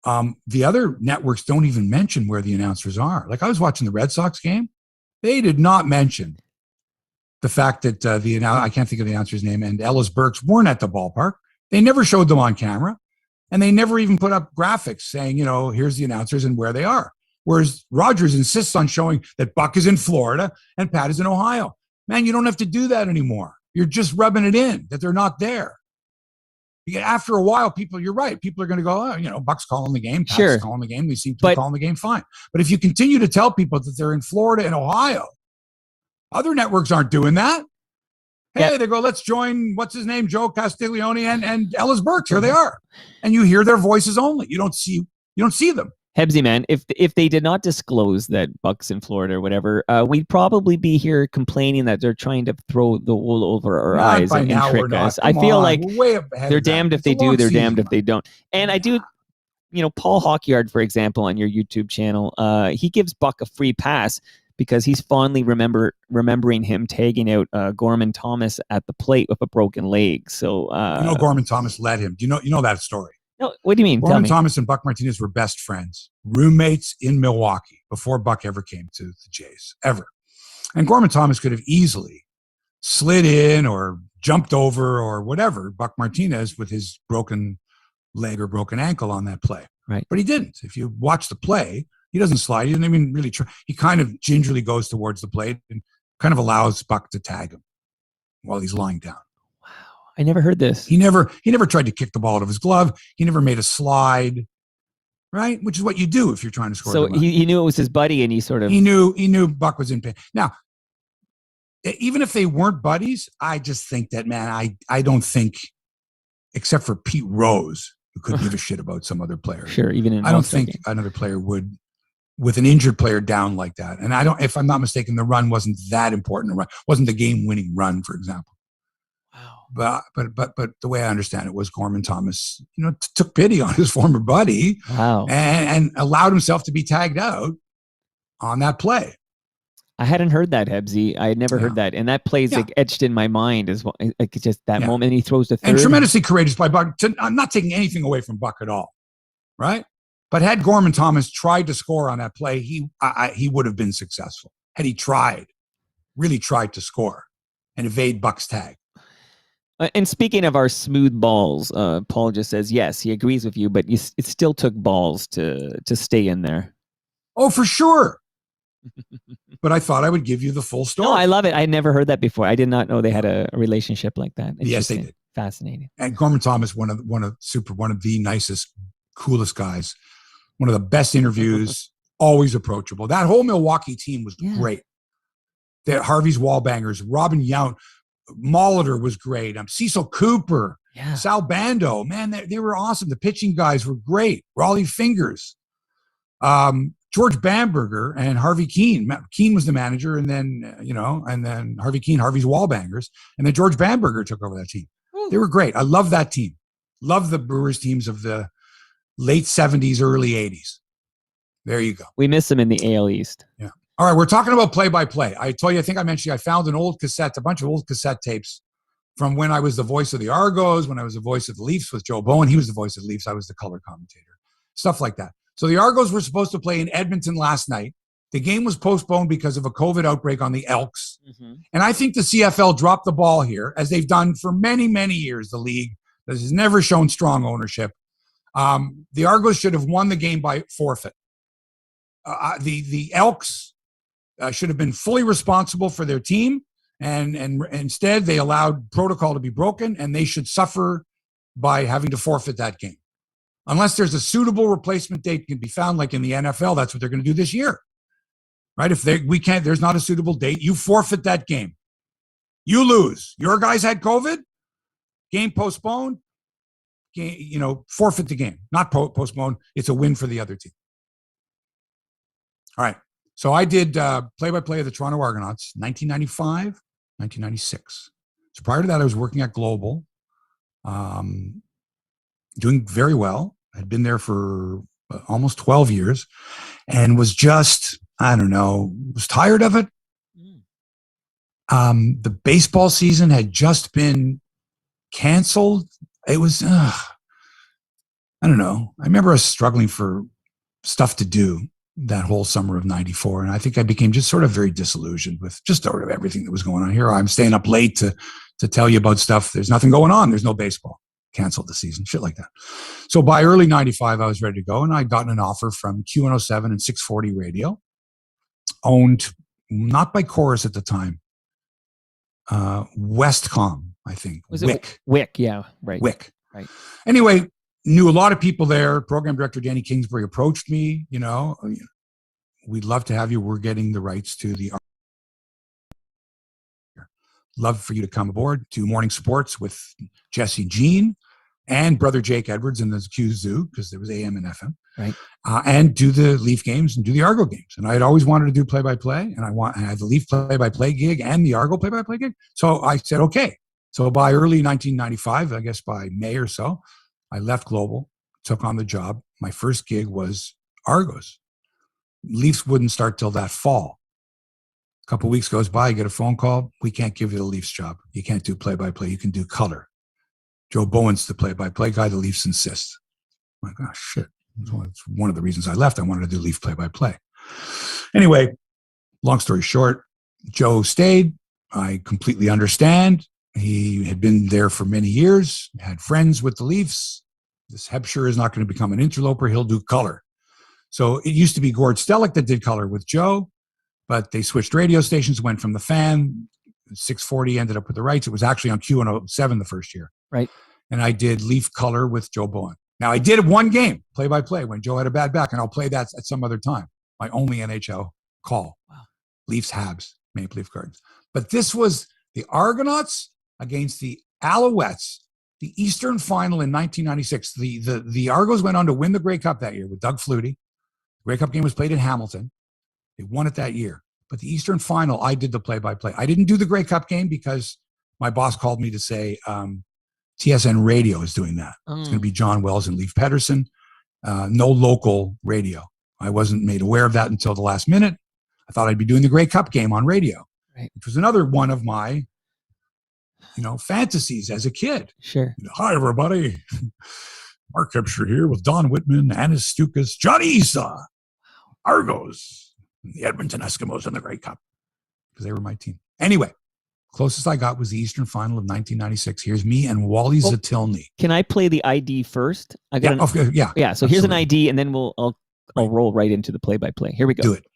The other networks don't even mention where the announcers are. Like I was watching the Red Sox game. They did not mention the fact that I can't think of the announcer's name, and Ellis Burks weren't at the ballpark. They never showed them on camera, and they never even put up graphics saying, here's the announcers and where they are. Whereas Rogers insists on showing that Buck is in Florida and Pat is in Ohio. Man, you don't have to do that anymore. You're just rubbing it in that they're not there. After a while, you're right. People are going to go, Buck's calling the game, Pat's calling the game. They seem to be calling the game fine. But if you continue to tell people that they're in Florida and Ohio, other networks aren't doing that. Hey, they go, let's join, what's his name, Joe Castiglione and Ellis Burks. Here they are. And you hear their voices only. You don't see them. Hebsy, man, if they did not disclose that Buck's in Florida or whatever, we'd probably be here complaining that they're trying to throw the wool over our eyes and trick us. I feel like they're damned if they do, they're damned if they don't. And I do, Paul Hawkyard, for example, on your YouTube channel, he gives Buck a free pass because he's fondly remembering him tagging out Gorman Thomas at the plate with a broken leg. So Gorman Thomas led him. Do you know that story? No, what do you mean? Gorman Thomas and Buck Martinez were best friends, roommates in Milwaukee before Buck ever came to the Jays, ever. And Gorman Thomas could have easily slid in or jumped over or whatever Buck Martinez with his broken leg or broken ankle on that play. Right. But he didn't. If you watch the play, he doesn't slide. He doesn't even really try. He kind of gingerly goes towards the plate and kind of allows Buck to tag him while he's lying down. I never heard this. He never tried to kick the ball out of his glove. He never made a slide, right? Which is what you do if you're trying to score. So he knew it was his buddy, and he knew Buck was in pain. Now, even if they weren't buddies, I just think that, man, I don't think, except for Pete Rose, who couldn't give a shit about some other player. Sure, even I don't think another player would, with an injured player down like that. And if I'm not mistaken, the run wasn't that important. Wasn't the game-winning run, for example. Wow. But the way I understand it was Gorman Thomas, took pity on his former buddy. Wow. And allowed himself to be tagged out on that play. I hadn't heard that, Hebsy. I had never heard that. And that play's like etched in my mind as well. Like just that moment he throws the third. And tremendously courageous by Buck. I'm not taking anything away from Buck at all. Right? But had Gorman Thomas tried to score on that play, he would have been successful. Had he really tried to score and evade Buck's tag. And speaking of our smooth balls, Paul just says, yes, he agrees with you, but it still took balls to stay in there. Oh, for sure. But I thought I would give you the full story. No, I love it. I never heard that before. I did not know they had a relationship like that. Yes, they did. Fascinating. And Gorman Thomas, one of the nicest, coolest guys. One of the best interviews, always approachable. That whole Milwaukee team was great. They had Harvey's Wallbangers, Robin Yount, Molitor was great. Cecil Cooper, Sal Bando, man, they were awesome. The pitching guys were great. Raleigh Fingers, George Bamberger, and Harvey Keene. Keene was the manager, and then and then Harvey Keene, Harvey's Wallbangers, and then George Bamberger took over that team. They were great. I love that team. Love the Brewers teams of the late 70s, early 80s. There you go. We miss them in the AL East. Yeah. All right, we're talking about play-by-play. I told you, I think I mentioned I found a bunch of old cassette tapes from when I was the voice of the Argos, when I was the voice of the Leafs with Joe Bowen. He was the voice of the Leafs. I was the color commentator. Stuff like that. So the Argos were supposed to play in Edmonton last night. The game was postponed because of a COVID outbreak on the Elks. Mm-hmm. And I think the CFL dropped the ball here, as they've done for many, many years, the league. This has never shown strong ownership. The Argos should have won the game by forfeit. The Elks should have been fully responsible for their team, and instead they allowed protocol to be broken, and they should suffer by having to forfeit that game. Unless there's a suitable replacement date can be found, like in the NFL, that's what they're going to do this year. Right? If there's not a suitable date, you forfeit that game. You lose. Your guys had COVID, game postponed, forfeit the game. Not postponed. It's a win for the other team. All right. So I did play-by-play of the Toronto Argonauts, 1995, 1996. So prior to that, I was working at Global, doing very well. I'd been there for almost 12 years and was just, was tired of it. The baseball season had just been canceled. It was, I don't know. I remember us struggling for stuff to do that whole summer of 94. And I think I became just sort of very disillusioned with just sort of everything that was going on here. I'm staying up late to tell you about stuff. There's nothing going on. There's no baseball. Canceled the season, shit like that. So by early 95, I was ready to go. And I'd gotten an offer from Q107 and 640 Radio, owned not by Chorus at the time, Westcom, I think. Was Wick. it Wick? Yeah, right. Wick. Right. Anyway, knew a lot of people there. Program director Danny Kingsbury approached me. We'd love to have you. We're getting the rights to the. Love for you to come aboard to morning sports with Jesse Jean and brother Jake Edwards in the Q Zoo, because there was AM and FM. Right. And do the Leaf games and do the Argo games. And I had always wanted to do play-by-play, and I had the Leaf play-by-play gig and the Argo play-by-play gig. So I said, okay. So by early 1995, I guess by May or so, I left Global, took on the job. My first gig was Argos. Leafs wouldn't start till that fall. A couple of weeks goes by, I get a phone call. We can't give you the Leafs job. You can't do play-by-play. You can do color. Joe Bowen's the play-by-play guy. The Leafs insist. I'm like, oh, shit. It's one of the reasons I left. I wanted to do Leaf play-by-play. Anyway, long story short, Joe stayed. I completely understand. He had been there for many years, had friends with the Leafs. This Hebsy is not going to become an interloper. He'll do color. So it used to be Gord Stellick that did color with Joe, but they switched radio stations, went from the Fan. 640 ended up with the rights. It was actually on Q107 the first year. Right. And I did Leaf color with Joe Bowen. Now, I did one game, play-by-play, when Joe had a bad back, and I'll play that at some other time. My only NHL call. Wow. Leafs Habs, Maple Leaf Gardens. But this was the Argonauts against the Alouettes, the Eastern Final in 1996. The Argos went on to win the Grey Cup that year with Doug Flutie. The Grey Cup game was played in Hamilton. They won it that year. But the Eastern Final, I did the play-by-play. I didn't do the Grey Cup game because my boss called me to say TSN Radio is doing that. It's going to be John Wells and Leif Pedersen. No local radio. I wasn't made aware of that until the last minute. I thought I'd be doing the Grey Cup game on radio, right, which was another one of my, fantasies as a kid. Sure. Hi, everybody. Mark Hebsy here with Don Whitman, Anis Stukas, Johnny Issa, Argos, the Edmonton Eskimos in the Grey Cup, because they were my team. Anyway, closest I got was the Eastern Final of 1996. Here's me and Wally Zatilny. Can I play the ID first? I got yeah. So absolutely. Here's an ID, and then I'll roll right into the play-by-play. Here we go. Do it.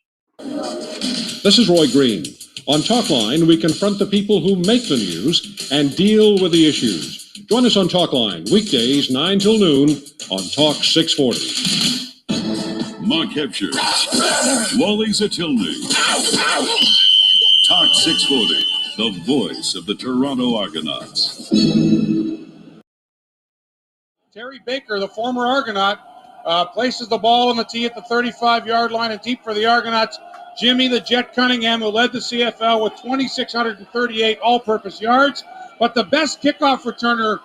This is Roy Green. On Talkline, we confront the people who make the news and deal with the issues. Join us on Talkline, weekdays 9 till noon on Talk 640. Mark Hebsy, Wally Zatilny, Talk 640, the voice of the Toronto Argonauts. Terry Baker, the former Argonaut, places the ball on the tee at the 35-yard line and deep for the Argonauts. Jimmy the Jet Cunningham, who led the CFL with 2,638 all-purpose yards. But the best kickoff returner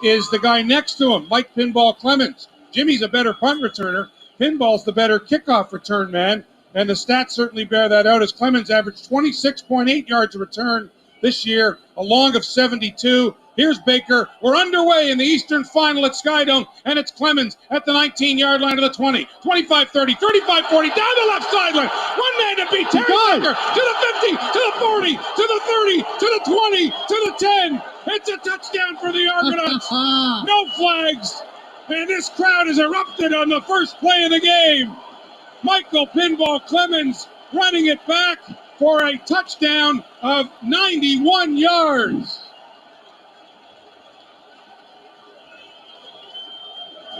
is the guy next to him, Mike Pinball Clemens. Jimmy's a better punt returner. Pinball's the better kickoff return man. And the stats certainly bear that out, as Clemens averaged 26.8 yards a return this year, a long of 72. Here's Baker. We're underway in the Eastern Final at Skydome, and it's Clemens at the 19-yard line of the 20, 25-30, 35-40, down the left sideline. One man to beat Terry Baker, to the 50, to the 40, to the 30, to the 20, to the 10. It's a touchdown for the Argonauts. No flags, and this crowd has erupted on the first play of the game. Michael Pinball Clemens running it back for a touchdown of 91 yards.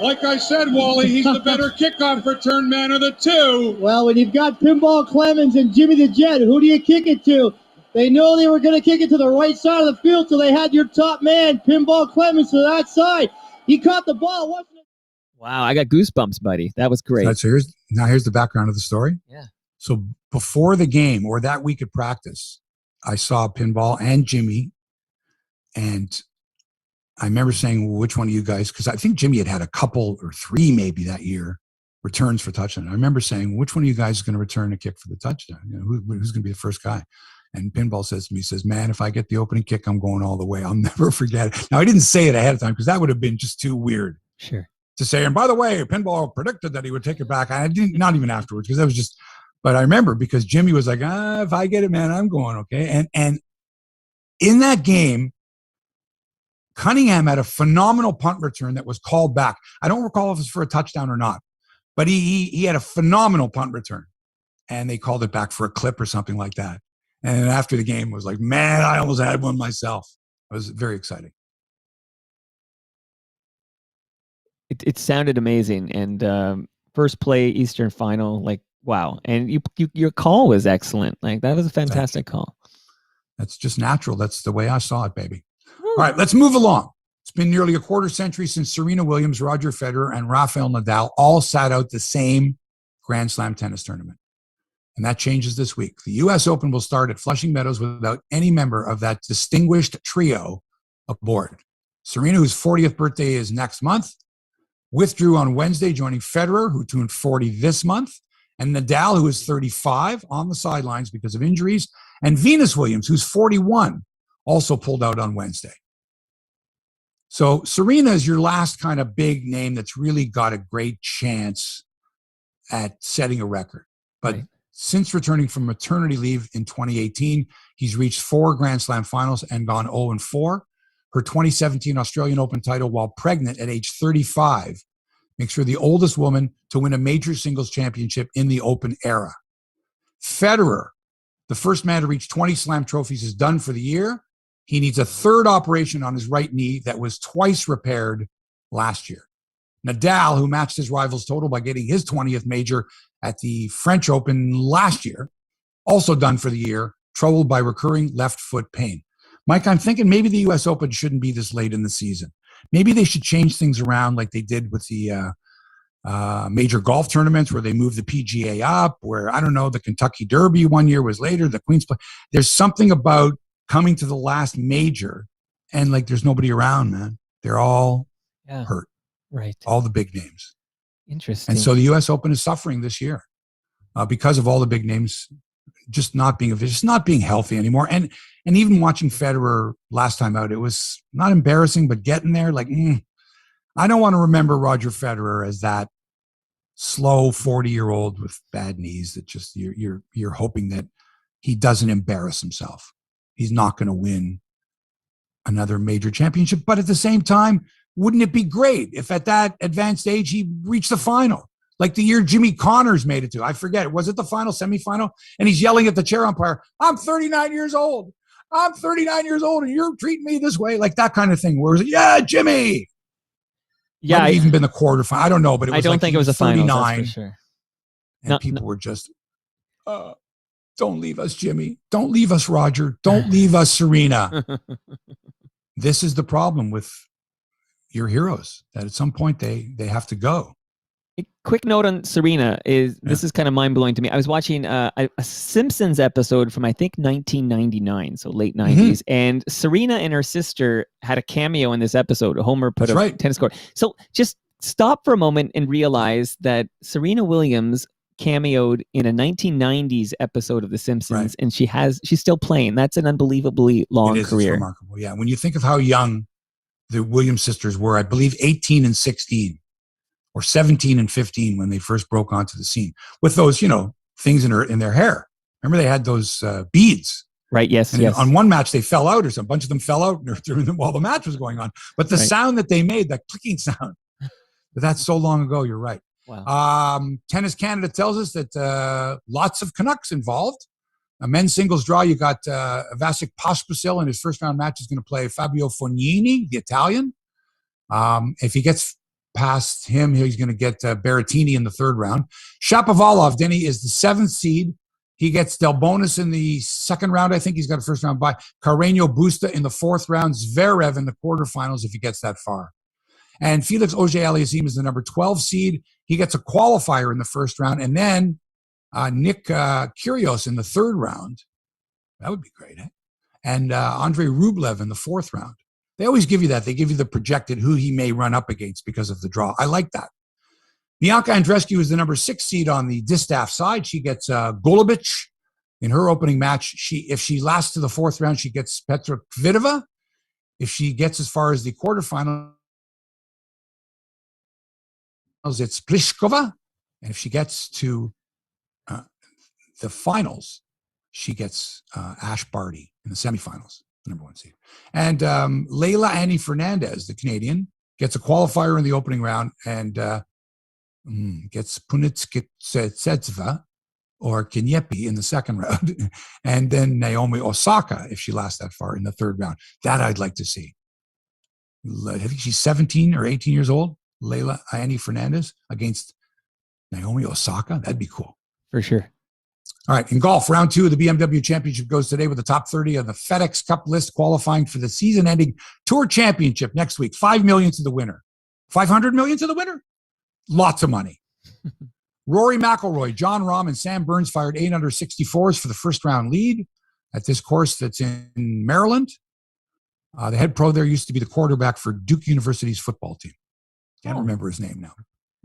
Like I said, Wally, he's the better kickoff return man of the two. Well, when you've got Pinball Clemens and Jimmy the Jet, who do you kick it to? They know they were going to kick it to the right side of the field, so they had your top man, Pinball Clemens, to that side. He caught the ball, wasn't it? Wow, I got goosebumps, buddy. That was great. So here's the background of the story. Yeah. So before the game, or that week at practice, I saw Pinball and Jimmy, and I remember saying, well, which one of you guys, because I think Jimmy had a couple or three maybe that year returns for touchdown. I remember saying, which one of you guys is going to return a kick for the touchdown? Who's going to be the first guy? And Pinball says to me, he says, man, if I get the opening kick, I'm going all the way. I'll never forget it. Now, I didn't say it ahead of time because that would have been just too weird. Sure. To say, and by the way, Pinball predicted that he would take it back. I didn't, not even afterwards, because that was just, but I remember because Jimmy was like, if I get it, man, I'm going, okay. And in that game, Cunningham had a phenomenal punt return that was called back. I don't recall if it was for a touchdown or not, but he had a phenomenal punt return, and they called it back for a clip or something like that. And after the game, was like, man, I almost had one myself. It was very exciting. It sounded amazing, and first play Eastern Final, like wow! And your call was excellent. Like that was a fantastic call. That's just natural. That's the way I saw it, baby. All right, let's move along. It's been nearly a quarter century since Serena Williams, Roger Federer, and Rafael Nadal all sat out the same Grand Slam tennis tournament. And that changes this week. The U.S. Open will start at Flushing Meadows without any member of that distinguished trio aboard. Serena, whose 40th birthday is next month, withdrew on Wednesday, joining Federer, who turned 40 this month, and Nadal, who is 35, on the sidelines because of injuries, and Venus Williams, who's 41, also pulled out on Wednesday. So Serena is your last kind of big name that's really got a great chance at setting a record. But since returning from maternity leave in 2018, he's reached 4 Grand Slam finals and gone 0-4. Her 2017 Australian Open title while pregnant at age 35 makes her the oldest woman to win a major singles championship in the Open era. Federer, the first man to reach 20 Slam trophies, is done for the year. He needs a third operation on his right knee that was twice repaired last year. Nadal, who matched his rival's total by getting his 20th major at the French Open last year, also done for the year, troubled by recurring left foot pain. Mike, I'm thinking maybe the U.S. Open shouldn't be this late in the season. Maybe they should change things around like they did with the major golf tournaments where they moved the PGA up, where, I don't know, the Kentucky Derby one year was later, the Queen's Play. There's something about coming to the last major and like there's nobody around, man. They're all hurt. Right. All the big names. Interesting. And so the U.S. Open is suffering this year because of all the big names just not being healthy anymore. And even watching Federer last time out, it was not embarrassing, but getting there, like, I don't want to remember Roger Federer as that slow 40-year-old with bad knees that just you're hoping that he doesn't embarrass himself. He's not going to win another major championship. But at the same time, wouldn't it be great if at that advanced age he reached the final? Like the year Jimmy Connors made it to. I forget. Was it the final, semifinal? And he's yelling at the chair umpire, I'm 39 years old. I'm 39 years old and you're treating me this way. Like that kind of thing. Where it was, yeah, Jimmy. Yeah. Might have even been the quarterfinal. I don't know, but it was I don't think it was a final. That's for sure. And people were just, don't leave us, Jimmy. Don't leave us, Roger. Don't leave us, Serena. This is the problem with your heroes, that at some point they have to go. A quick note on Serena is this is kind of mind-blowing to me. I was watching a Simpsons episode from I think 1999, so late 90s, and Serena and her sister had a cameo in this episode. Homer put a tennis court. So just stop for a moment and realize that Serena Williams cameoed in a 1990s episode of The Simpsons, and she's still playing. That's an unbelievably long career. It's remarkable. Yeah, when you think of how young the Williams sisters were, I believe 18 and 16 or 17 and 15 when they first broke onto the scene with those, things in their hair. Remember they had those beads. Right. Yes. And yes. On one match they fell out, or a bunch of them fell out while the match was going on. But the sound that they made, that clicking sound, but that's so long ago. You're right. Wow. Tennis Canada tells us that lots of Canucks involved. A men's singles draw, you got Vasek Pospisil in his first round match is going to play Fabio Fognini, the Italian. If he gets past him, he's going to get Berrettini in the third round. Shapovalov, Denny, is the 7th seed. He gets Delbonis in the second round. I think he's got a first round bye. Carreño Busta in the 4th round. Zverev in the quarterfinals if he gets that far. And Felix Auger-Aliassime is the number 12 seed. He gets a qualifier in the first round. And then Nick Kyrgios in the 3rd round. That would be great, eh? And Andrei Rublev in the 4th round. They always give you that. They give you the projected who he may run up against because of the draw. I like that. Bianca Andreescu is the number 6 seed on the distaff side. She gets Golubic In her opening match, if she lasts to the fourth round, she gets Petra Kvitova. If she gets as far as the quarterfinals, it's Pliskova. And if she gets to the finals, she gets Ash Barty in the semifinals, the number 1 seed. And Leila Annie Fernandez, the Canadian, gets a qualifier in the opening round and gets Punitskitseva or Kinyepi in the second round. And then Naomi Osaka, if she lasts that far, in the third round. That I'd like to see. I think she's 17 or 18 years old, Leila Annie Fernandez, against Naomi Osaka. That'd be cool. For sure. All right, in golf, round 2 of the BMW Championship goes today with the top 30 of the FedEx Cup list qualifying for the season-ending Tour Championship next week. $5 million to the winner. $500 million to the winner? Lots of money. Rory McIlroy, John Rahm, and Sam Burns fired 8 under 64s for the first-round lead at this course that's in Maryland. The head pro there used to be the quarterback for Duke University's football team. Can't remember his name now.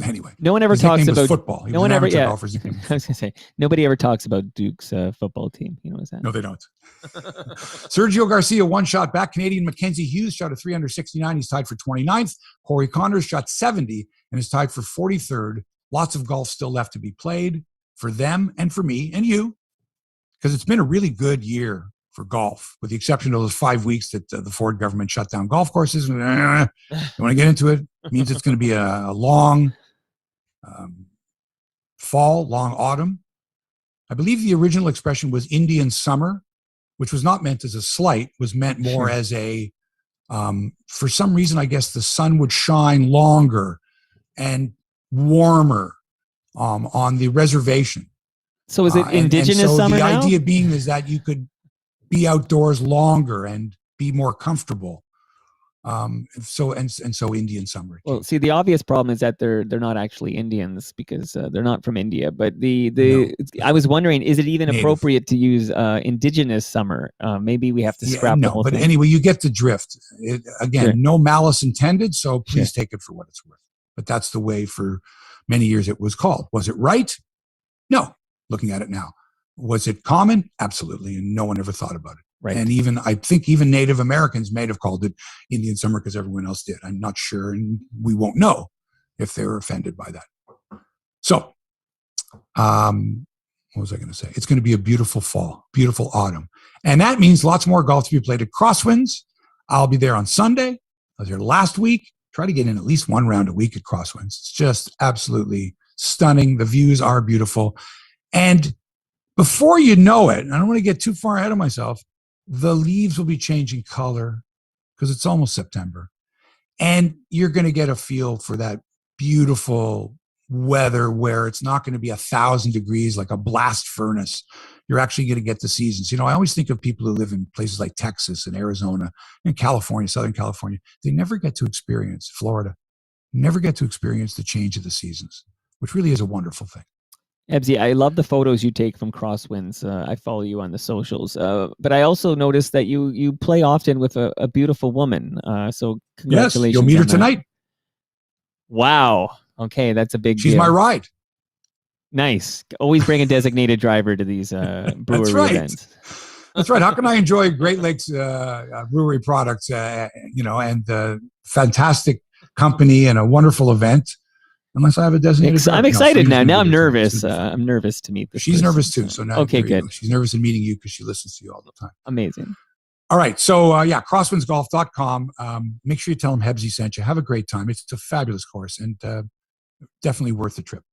Anyway, no one ever talks about football. No one ever. Yeah, I was going to say nobody ever talks about Duke's football team. You know what I'm saying? No, they don't. Sergio Garcia, 1 shot back. Canadian Mackenzie Hughes shot a 3 under 69. He's tied for 29th. Corey Connors shot 70 and is tied for 43rd. Lots of golf still left to be played for them and for me and you, because it's been a really good year for golf, with the exception of those 5 weeks that the Ford government shut down golf courses. You want to get into it? It means it's going to be a long fall, long autumn. I believe the original expression was Indian summer, which was not meant as a slight, was meant more as a, for some reason, I guess the sun would shine longer and warmer on the reservation. So is it indigenous summer the now? idea being is that you could be outdoors longer and be more comfortable. So Indian summer. Well, see, the obvious problem is that they're not actually Indians because they're not from India. But I was wondering, is it even Native. Appropriate to use indigenous summer? Maybe we have to scrap the whole thing. But anyway, you get the drift. Sure. No malice intended, so please take it for what it's worth. But that's the way for many years it was called. Was it right? No. Looking at it now. Was it common? Absolutely. And no one ever thought about it. Right. And I think even Native Americans may have called it Indian summer because everyone else did. I'm not sure, and we won't know if they were offended by that. So, what was I going to say? It's going to be a beautiful fall, beautiful autumn. And that means lots more golf to be played at Crosswinds. I'll be there on Sunday. I was there last week. Try to get in at least 1 round a week at Crosswinds. It's just absolutely stunning. The views are beautiful. And before you know it, I don't want to get too far ahead of myself, the leaves will be changing color because it's almost September. And you're going to get a feel for that beautiful weather where it's not going to be 1,000 degrees like a blast furnace. You're actually going to get the seasons. I always think of people who live in places like Texas and Arizona and California, Southern California. They never get to experience Florida, never get to experience the change of the seasons, which really is a wonderful thing. Hebsy, I love the photos you take from Crosswinds. I follow you on the socials. But I also noticed that you play often with a beautiful woman. So congratulations. Yes, you'll meet her tonight. Wow. Okay, that's a big She's deal. my ride. Nice. Always bring a designated driver to these brewery events. That's right. How can I enjoy Great Lakes brewery products, and fantastic company and a wonderful event, unless I have a designated driver? I'm excited now. Now I'm nervous. Too. I'm nervous to meet this She's person. nervous too. So now, okay, good. Go. She's nervous in meeting you because she listens to you all the time. Amazing. All right. So, crosswindsgolf.com. Make sure you tell them Hebsy sent you. Have a great time. It's a fabulous course and definitely worth the trip.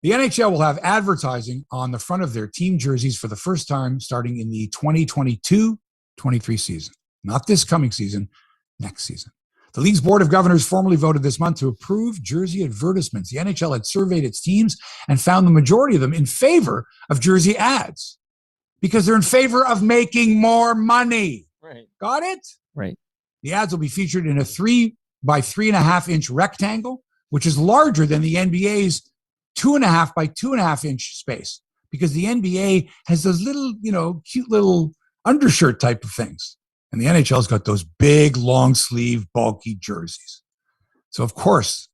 The NHL will have advertising on the front of their team jerseys for the first time starting in the 2022-23 season. Not this coming season, next season. The league's board of governors formally voted this month to approve jersey advertisements. The NHL had surveyed its teams and found the majority of them in favor of jersey ads because they're in favor of making more money. Right. Got it? Right. The ads will be featured in a 3 by 3.5 inch rectangle, which is larger than the NBA's 2.5 by 2.5 inch space, because the NBA has those little, cute little undershirt type of things. And the NHL's got those big, long sleeve, bulky jerseys. So, of course,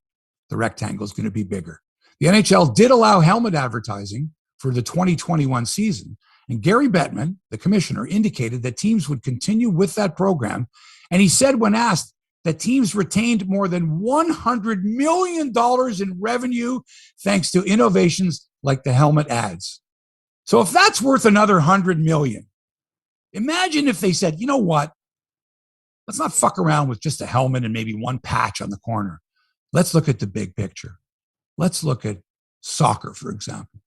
the rectangle is going to be bigger. The NHL did allow helmet advertising for the 2021 season, And Gary Bettman, the commissioner, indicated that teams would continue with that program. And he said when asked that teams retained more than $100 million in revenue thanks to innovations like the helmet ads. So if that's worth another $100 million, imagine if they said, you know what? Let's not fuck around with just a helmet and maybe one patch on the corner. Let's look at the big picture. Let's look at soccer, for example.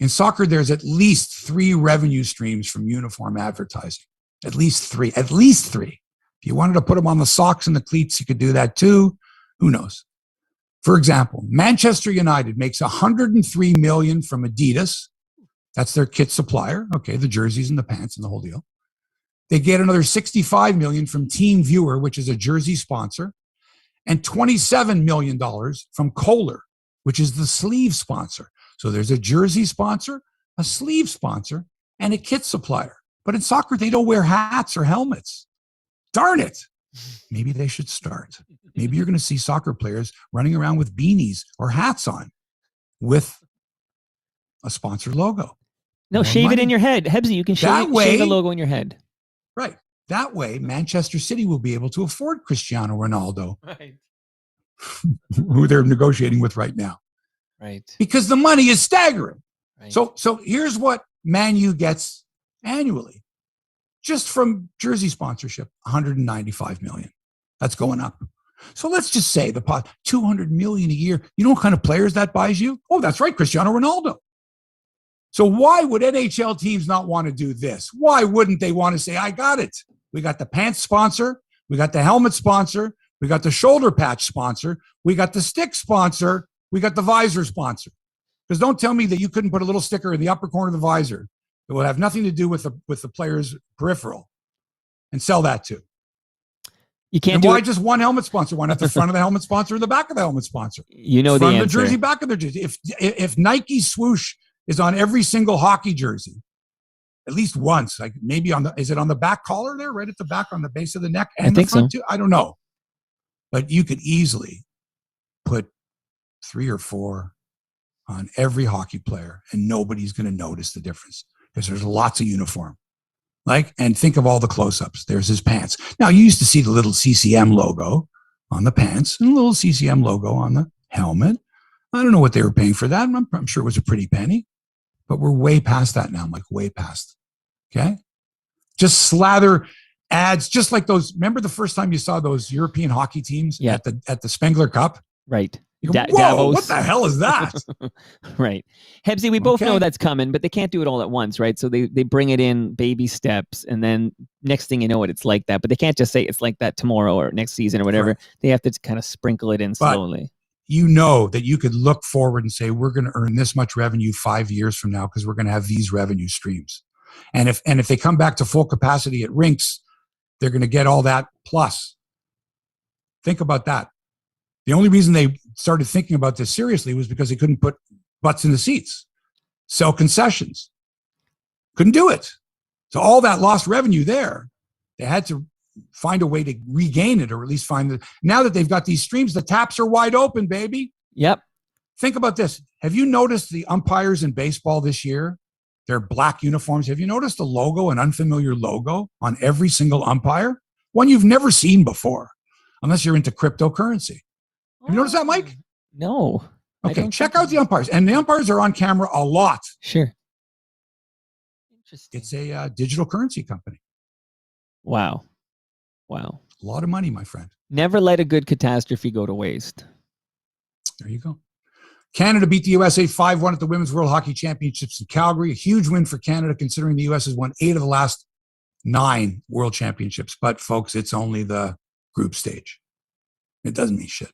In soccer, there's at least 3 revenue streams from uniform advertising. At least three. If you wanted to put them on the socks and the cleats, you could do that too. Who knows? For example, Manchester United makes $103 million from Adidas. That's their kit supplier. Okay, the jerseys and the pants and the whole deal. They get another $65 million from Team Viewer, which is a jersey sponsor, and $27 million from Kohler, which is the sleeve sponsor. So there's a jersey sponsor, a sleeve sponsor, and a kit supplier. But in soccer, they don't wear hats or helmets. Darn it. Maybe they should start. Maybe you're going to see soccer players running around with beanies or hats on with a sponsored logo. No, More shave money. it in your head. Hebsy, you can shave the logo in your head. Right. That way, Manchester City will be able to afford Cristiano Ronaldo, Right. who they're negotiating with right now. Right. Because the money is staggering. Right. So here's what Man U gets annually. Just from jersey sponsorship, $195 million. That's going up. So let's just say the pot, $200 million a year. You know what kind of players that buys you? Oh, that's right, Cristiano Ronaldo. So why would NHL teams not want to do this? Why wouldn't they want to say, I got it. We got the pants sponsor. We got the helmet sponsor. We got the shoulder patch sponsor. We got the stick sponsor. We got the visor sponsor. Because don't tell me that you couldn't put a little sticker in the upper corner of the visor that will have nothing to do with the player's peripheral and sell that too. You can't and do why it. just one helmet sponsor? Why not the front of the helmet sponsor or the back of the helmet sponsor? You know the front answer. of the jersey, back of the jersey. If Nike swoosh is on every single hockey jersey, at least once, like maybe is it on the back collar there, right at the back on the base of the neck and I think the front so. too? I don't know. But you could easily put 3 or 4 on every hockey player and nobody's going to notice the difference because there's lots of uniform. And think of all the close-ups. There's his pants. Now, you used to see the little CCM logo on the pants and a little CCM logo on the helmet. I don't know what they were paying for that. I'm sure it was a pretty penny, but we're way past that now. I'm like way past. Okay. Just slather ads, just like those. Remember the first time you saw those European hockey teams at the Spengler Cup? Right. You go, whoa, Davos. what the hell is that? Right. Hebsy, we both know that's coming, but they can't do it all at once, right? So they bring it in baby steps, and then next thing you know it's like that. But they can't just say it's like that tomorrow or next season or whatever. Right. They have to kind of sprinkle it in slowly. You know that you could look forward and say, we're going to earn this much revenue 5 years from now because we're going to have these revenue streams. And if they come back to full capacity at rinks, they're going to get all that plus. Think about that. The only reason they started thinking about this seriously was because they couldn't put butts in the seats, sell concessions. Couldn't do it. So all that lost revenue there, they had to find a way to regain it, or at least now that they've got these streams, the taps are wide open, baby. Yep. Think about this. Have you noticed the umpires in baseball this year? Their black uniforms. Have you noticed a logo, an unfamiliar logo on every single umpire? One you've never seen before, unless you're into cryptocurrency. Have you noticed that, Mike? No. Okay, check out the umpires. And the umpires are on camera a lot. Sure. Interesting. It's a digital currency company. Wow. A lot of money, my friend. Never let a good catastrophe go to waste. There you go. Canada beat the U.S.A. 5-1 at the Women's World Hockey Championships in Calgary. A huge win for Canada, considering the U.S. has won 8 of the last 9 World Championships. But, folks, it's only the group stage. It doesn't mean shit.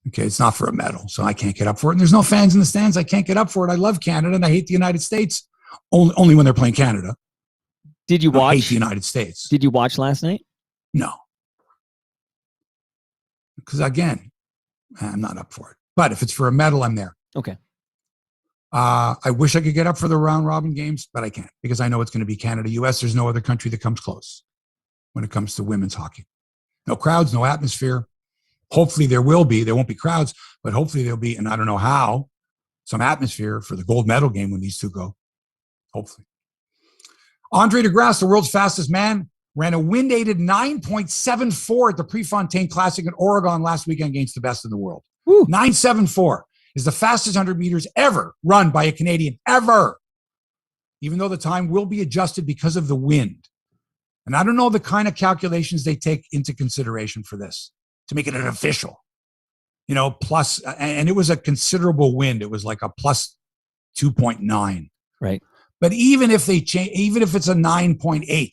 Okay, it's not for a medal, so I can't get up for it. And there's no fans in the stands. I can't get up for it. I love Canada, and I hate the United States. Only when they're playing Canada. Did you watch? I hate the United States. Did you watch last night? No. Because, again, I'm not up for it. But if it's for a medal, I'm there. Okay. I wish I could get up for the round-robin games, but I can't because I know it's going to be Canada, U.S. There's no other country that comes close when it comes to women's hockey. No crowds, no atmosphere. Hopefully there will be. There won't be crowds, but hopefully there'll be, and I don't know how, some atmosphere for the gold medal game when these two go. Hopefully. Andre DeGrasse, the world's fastest man, ran a wind-aided 9.74 at the Prefontaine Classic in Oregon last weekend against the best in the world. Woo. 9.74 is the fastest 100 meters ever run by a Canadian, ever. Even though the time will be adjusted because of the wind. And I don't know the kind of calculations they take into consideration for this to make it an official. You know, plus, and it was a considerable wind. It was like a plus 2.9. Right. But even if they change, even if it's a 9.8,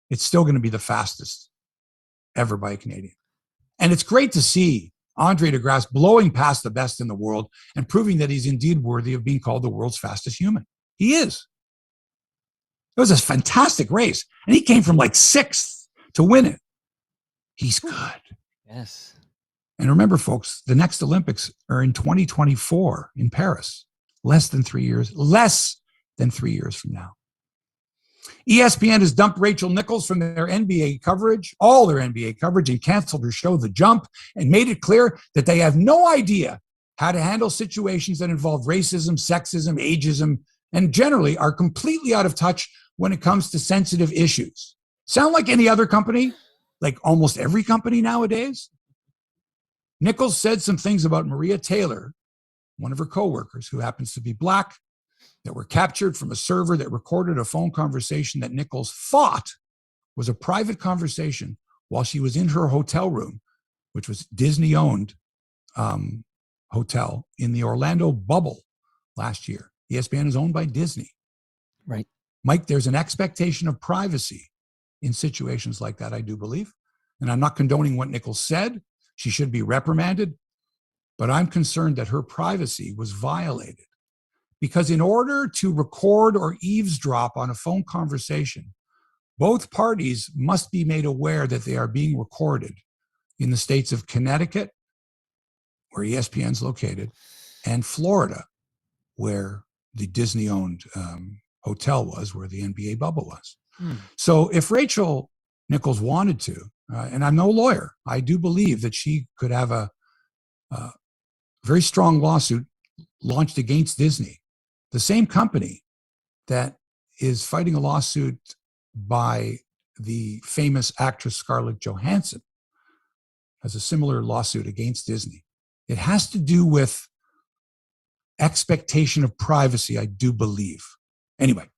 it's still going to be the fastest ever by a Canadian. And it's great to see Andre DeGrasse blowing past the best in the world and proving that he's indeed worthy of being called the world's fastest human. He is. It was a fantastic race. And he came from like 6th to win it. He's good. Yes. And remember, folks, the next Olympics are in 2024 in Paris. Less than 3 years from now. ESPN has dumped Rachel Nichols from their NBA coverage, all their NBA coverage, and canceled her show, The Jump, and made it clear that they have no idea how to handle situations that involve racism, sexism, ageism, and generally are completely out of touch when it comes to sensitive issues. Sound like any other company? Like almost every company nowadays? Nichols said some things about Maria Taylor, one of her coworkers who happens to be Black, that were captured from a server that recorded a phone conversation that Nichols thought was a private conversation while she was in her hotel room, which was Disney-owned hotel in the Orlando bubble last year. ESPN is owned by Disney. Right. Mike, there's an expectation of privacy in situations like that, I do believe. And I'm not condoning what Nichols said. She should be reprimanded. But I'm concerned that her privacy was violated. Because in order to record or eavesdrop on a phone conversation, both parties must be made aware that they are being recorded in the states of Connecticut, where ESPN's located, and Florida, where the Disney-owned hotel was, where the NBA bubble was. So if Rachel Nichols wanted to, and I'm no lawyer, I do believe that she could have a very strong lawsuit launched against Disney, the same company that is fighting a lawsuit by the famous actress Scarlett Johansson, has a similar lawsuit against Disney. It has to do with expectation of privacy, I do believe. Anyway,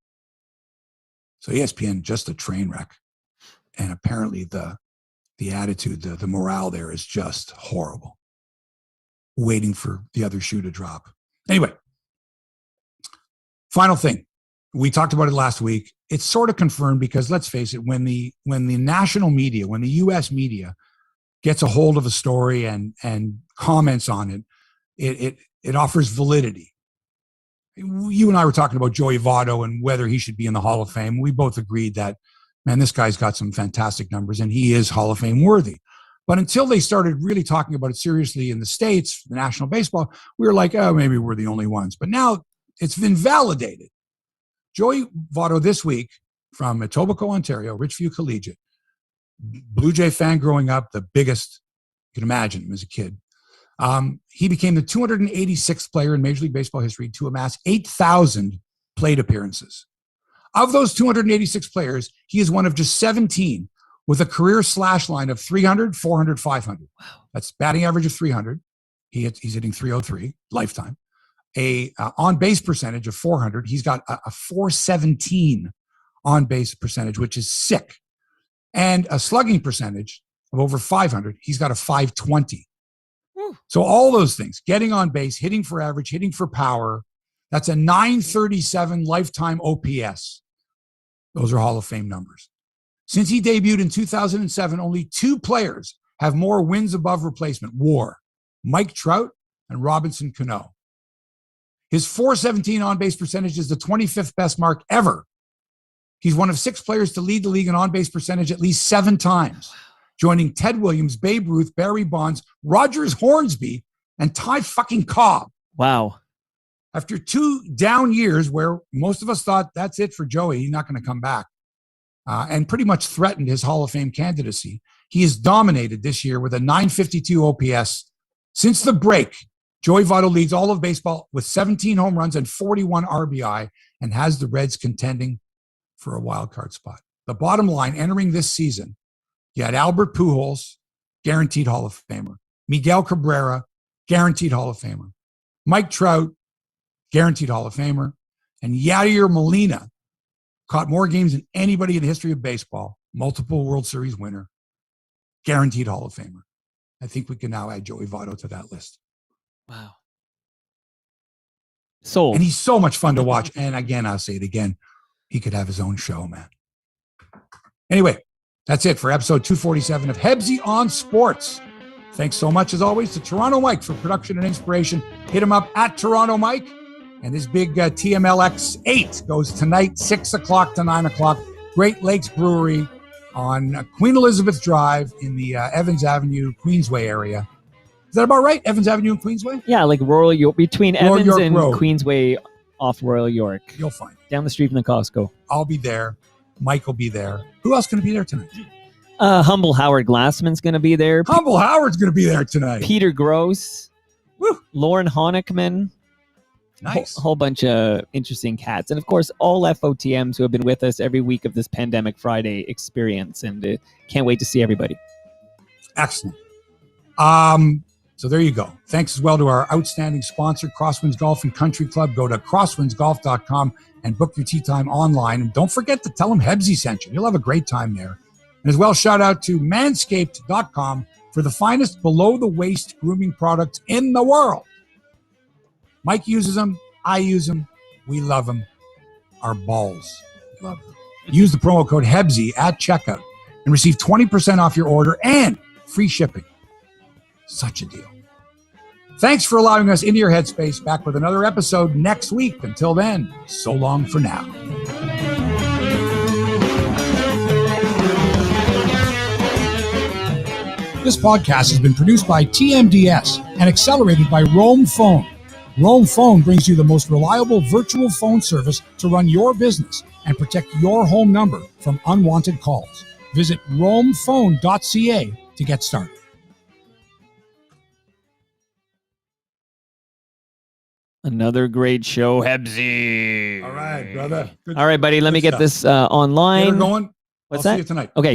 so ESPN, just a train wreck. And apparently the attitude, the morale there is just horrible. Waiting for the other shoe to drop. Anyway, final thing. We talked about it last week. It's sort of confirmed because let's face it, when the national media, when the U.S. media gets a hold of a story and comments on it, it offers validity. You and I were talking about Joey Votto and whether he should be in the Hall of Fame. We both agreed that, man, this guy's got some fantastic numbers and he is Hall of Fame worthy. But until they started really talking about it seriously in the States, the National Baseball, we were like, oh, maybe we're the only ones. But now it's been validated. Joey Votto this week from Etobicoke, Ontario, Richview Collegiate, Blue Jay fan growing up, the biggest you can imagine him as a kid. He became the 286th player in Major League Baseball history to amass 8,000 plate appearances. Of those 286 players, he is one of just 17 with a career slash line of 300, 400, 500. Wow. That's batting average of 300. He's hitting 303 lifetime. A on-base percentage of 400. He's got a 417 on-base percentage, which is sick. And a slugging percentage of over 500. He's got a 520. So all those things, getting on base, hitting for average, hitting for power, that's a 937 lifetime OPS. Those are Hall of Fame numbers. Since he debuted in 2007, only 2 players have more wins above replacement WAR, Mike Trout and Robinson Cano. His 417 on-base percentage is the 25th best mark ever. He's one of 6 players to lead the league in on-base percentage at least 7 times, joining Ted Williams, Babe Ruth, Barry Bonds, Rogers Hornsby, and Ty fucking Cobb. Wow. After 2 down years where most of us thought that's it for Joey, he's not going to come back, and pretty much threatened his Hall of Fame candidacy, he has dominated this year with a 952 OPS. Since the break, Joey Votto leads all of baseball with 17 home runs and 41 RBI and has the Reds contending for a wild card spot. The bottom line, entering this season, you had Albert Pujols, guaranteed Hall of Famer. Miguel Cabrera, guaranteed Hall of Famer. Mike Trout, guaranteed Hall of Famer. And Yadier Molina caught more games than anybody in the history of baseball, multiple World Series winner, guaranteed Hall of Famer. I think we can now add Joey Votto to that list. Wow. Sold. And he's so much fun to watch. And again, I'll say it again, he could have his own show, man. Anyway, that's it for episode 247 of Hebsy on Sports. Thanks so much, as always, to Toronto Mike for production and inspiration. Hit him up at Toronto Mike. And this big TMLX 8 goes tonight, 6 o'clock to 9 o'clock. Great Lakes Brewery on Queen Elizabeth Drive in the Evans Avenue, Queensway area. Is that about right? Evans Avenue and Queensway? Yeah, like Royal York, between Royal Evans York and Road. Queensway off Royal York. You'll find it. Down the street from the Costco. I'll be there. Mike will be there. Who else going to be there tonight? Humble Howard Glassman's going to be there. Humble Howard's going to be there tonight. Peter Gross. Woo. Lauren Honickman. Nice. Whole bunch of interesting cats. And of course, all FOTMs who have been with us every week of this Pandemic Friday experience. And can't wait to see everybody. Excellent. So there you go. Thanks as well to our outstanding sponsor, Crosswinds Golf and Country Club. Go to crosswindsgolf.com and book your tee time online. And don't forget to tell them Hebsy sent you. You'll have a great time there. And as well, shout out to manscaped.com for the finest below-the-waist grooming products in the world. Mike uses them. I use them. We love them. Our balls love them. Use the promo code HEBSY at checkout and receive 20% off your order and free shipping. Such a deal. Thanks for allowing us into your headspace. Back with another episode next week. Until then, so long for now. This podcast has been produced by TMDS and accelerated by Roam Phone. Roam Phone brings you the most reliable virtual phone service to run your business and protect your home number from unwanted calls. Visit roamphone.ca to get started. Another great show, Hebsy. All right, brother. Good All right, buddy. Let me get stuff. this online. Get her going. What's I'll that? see you tonight. Okay.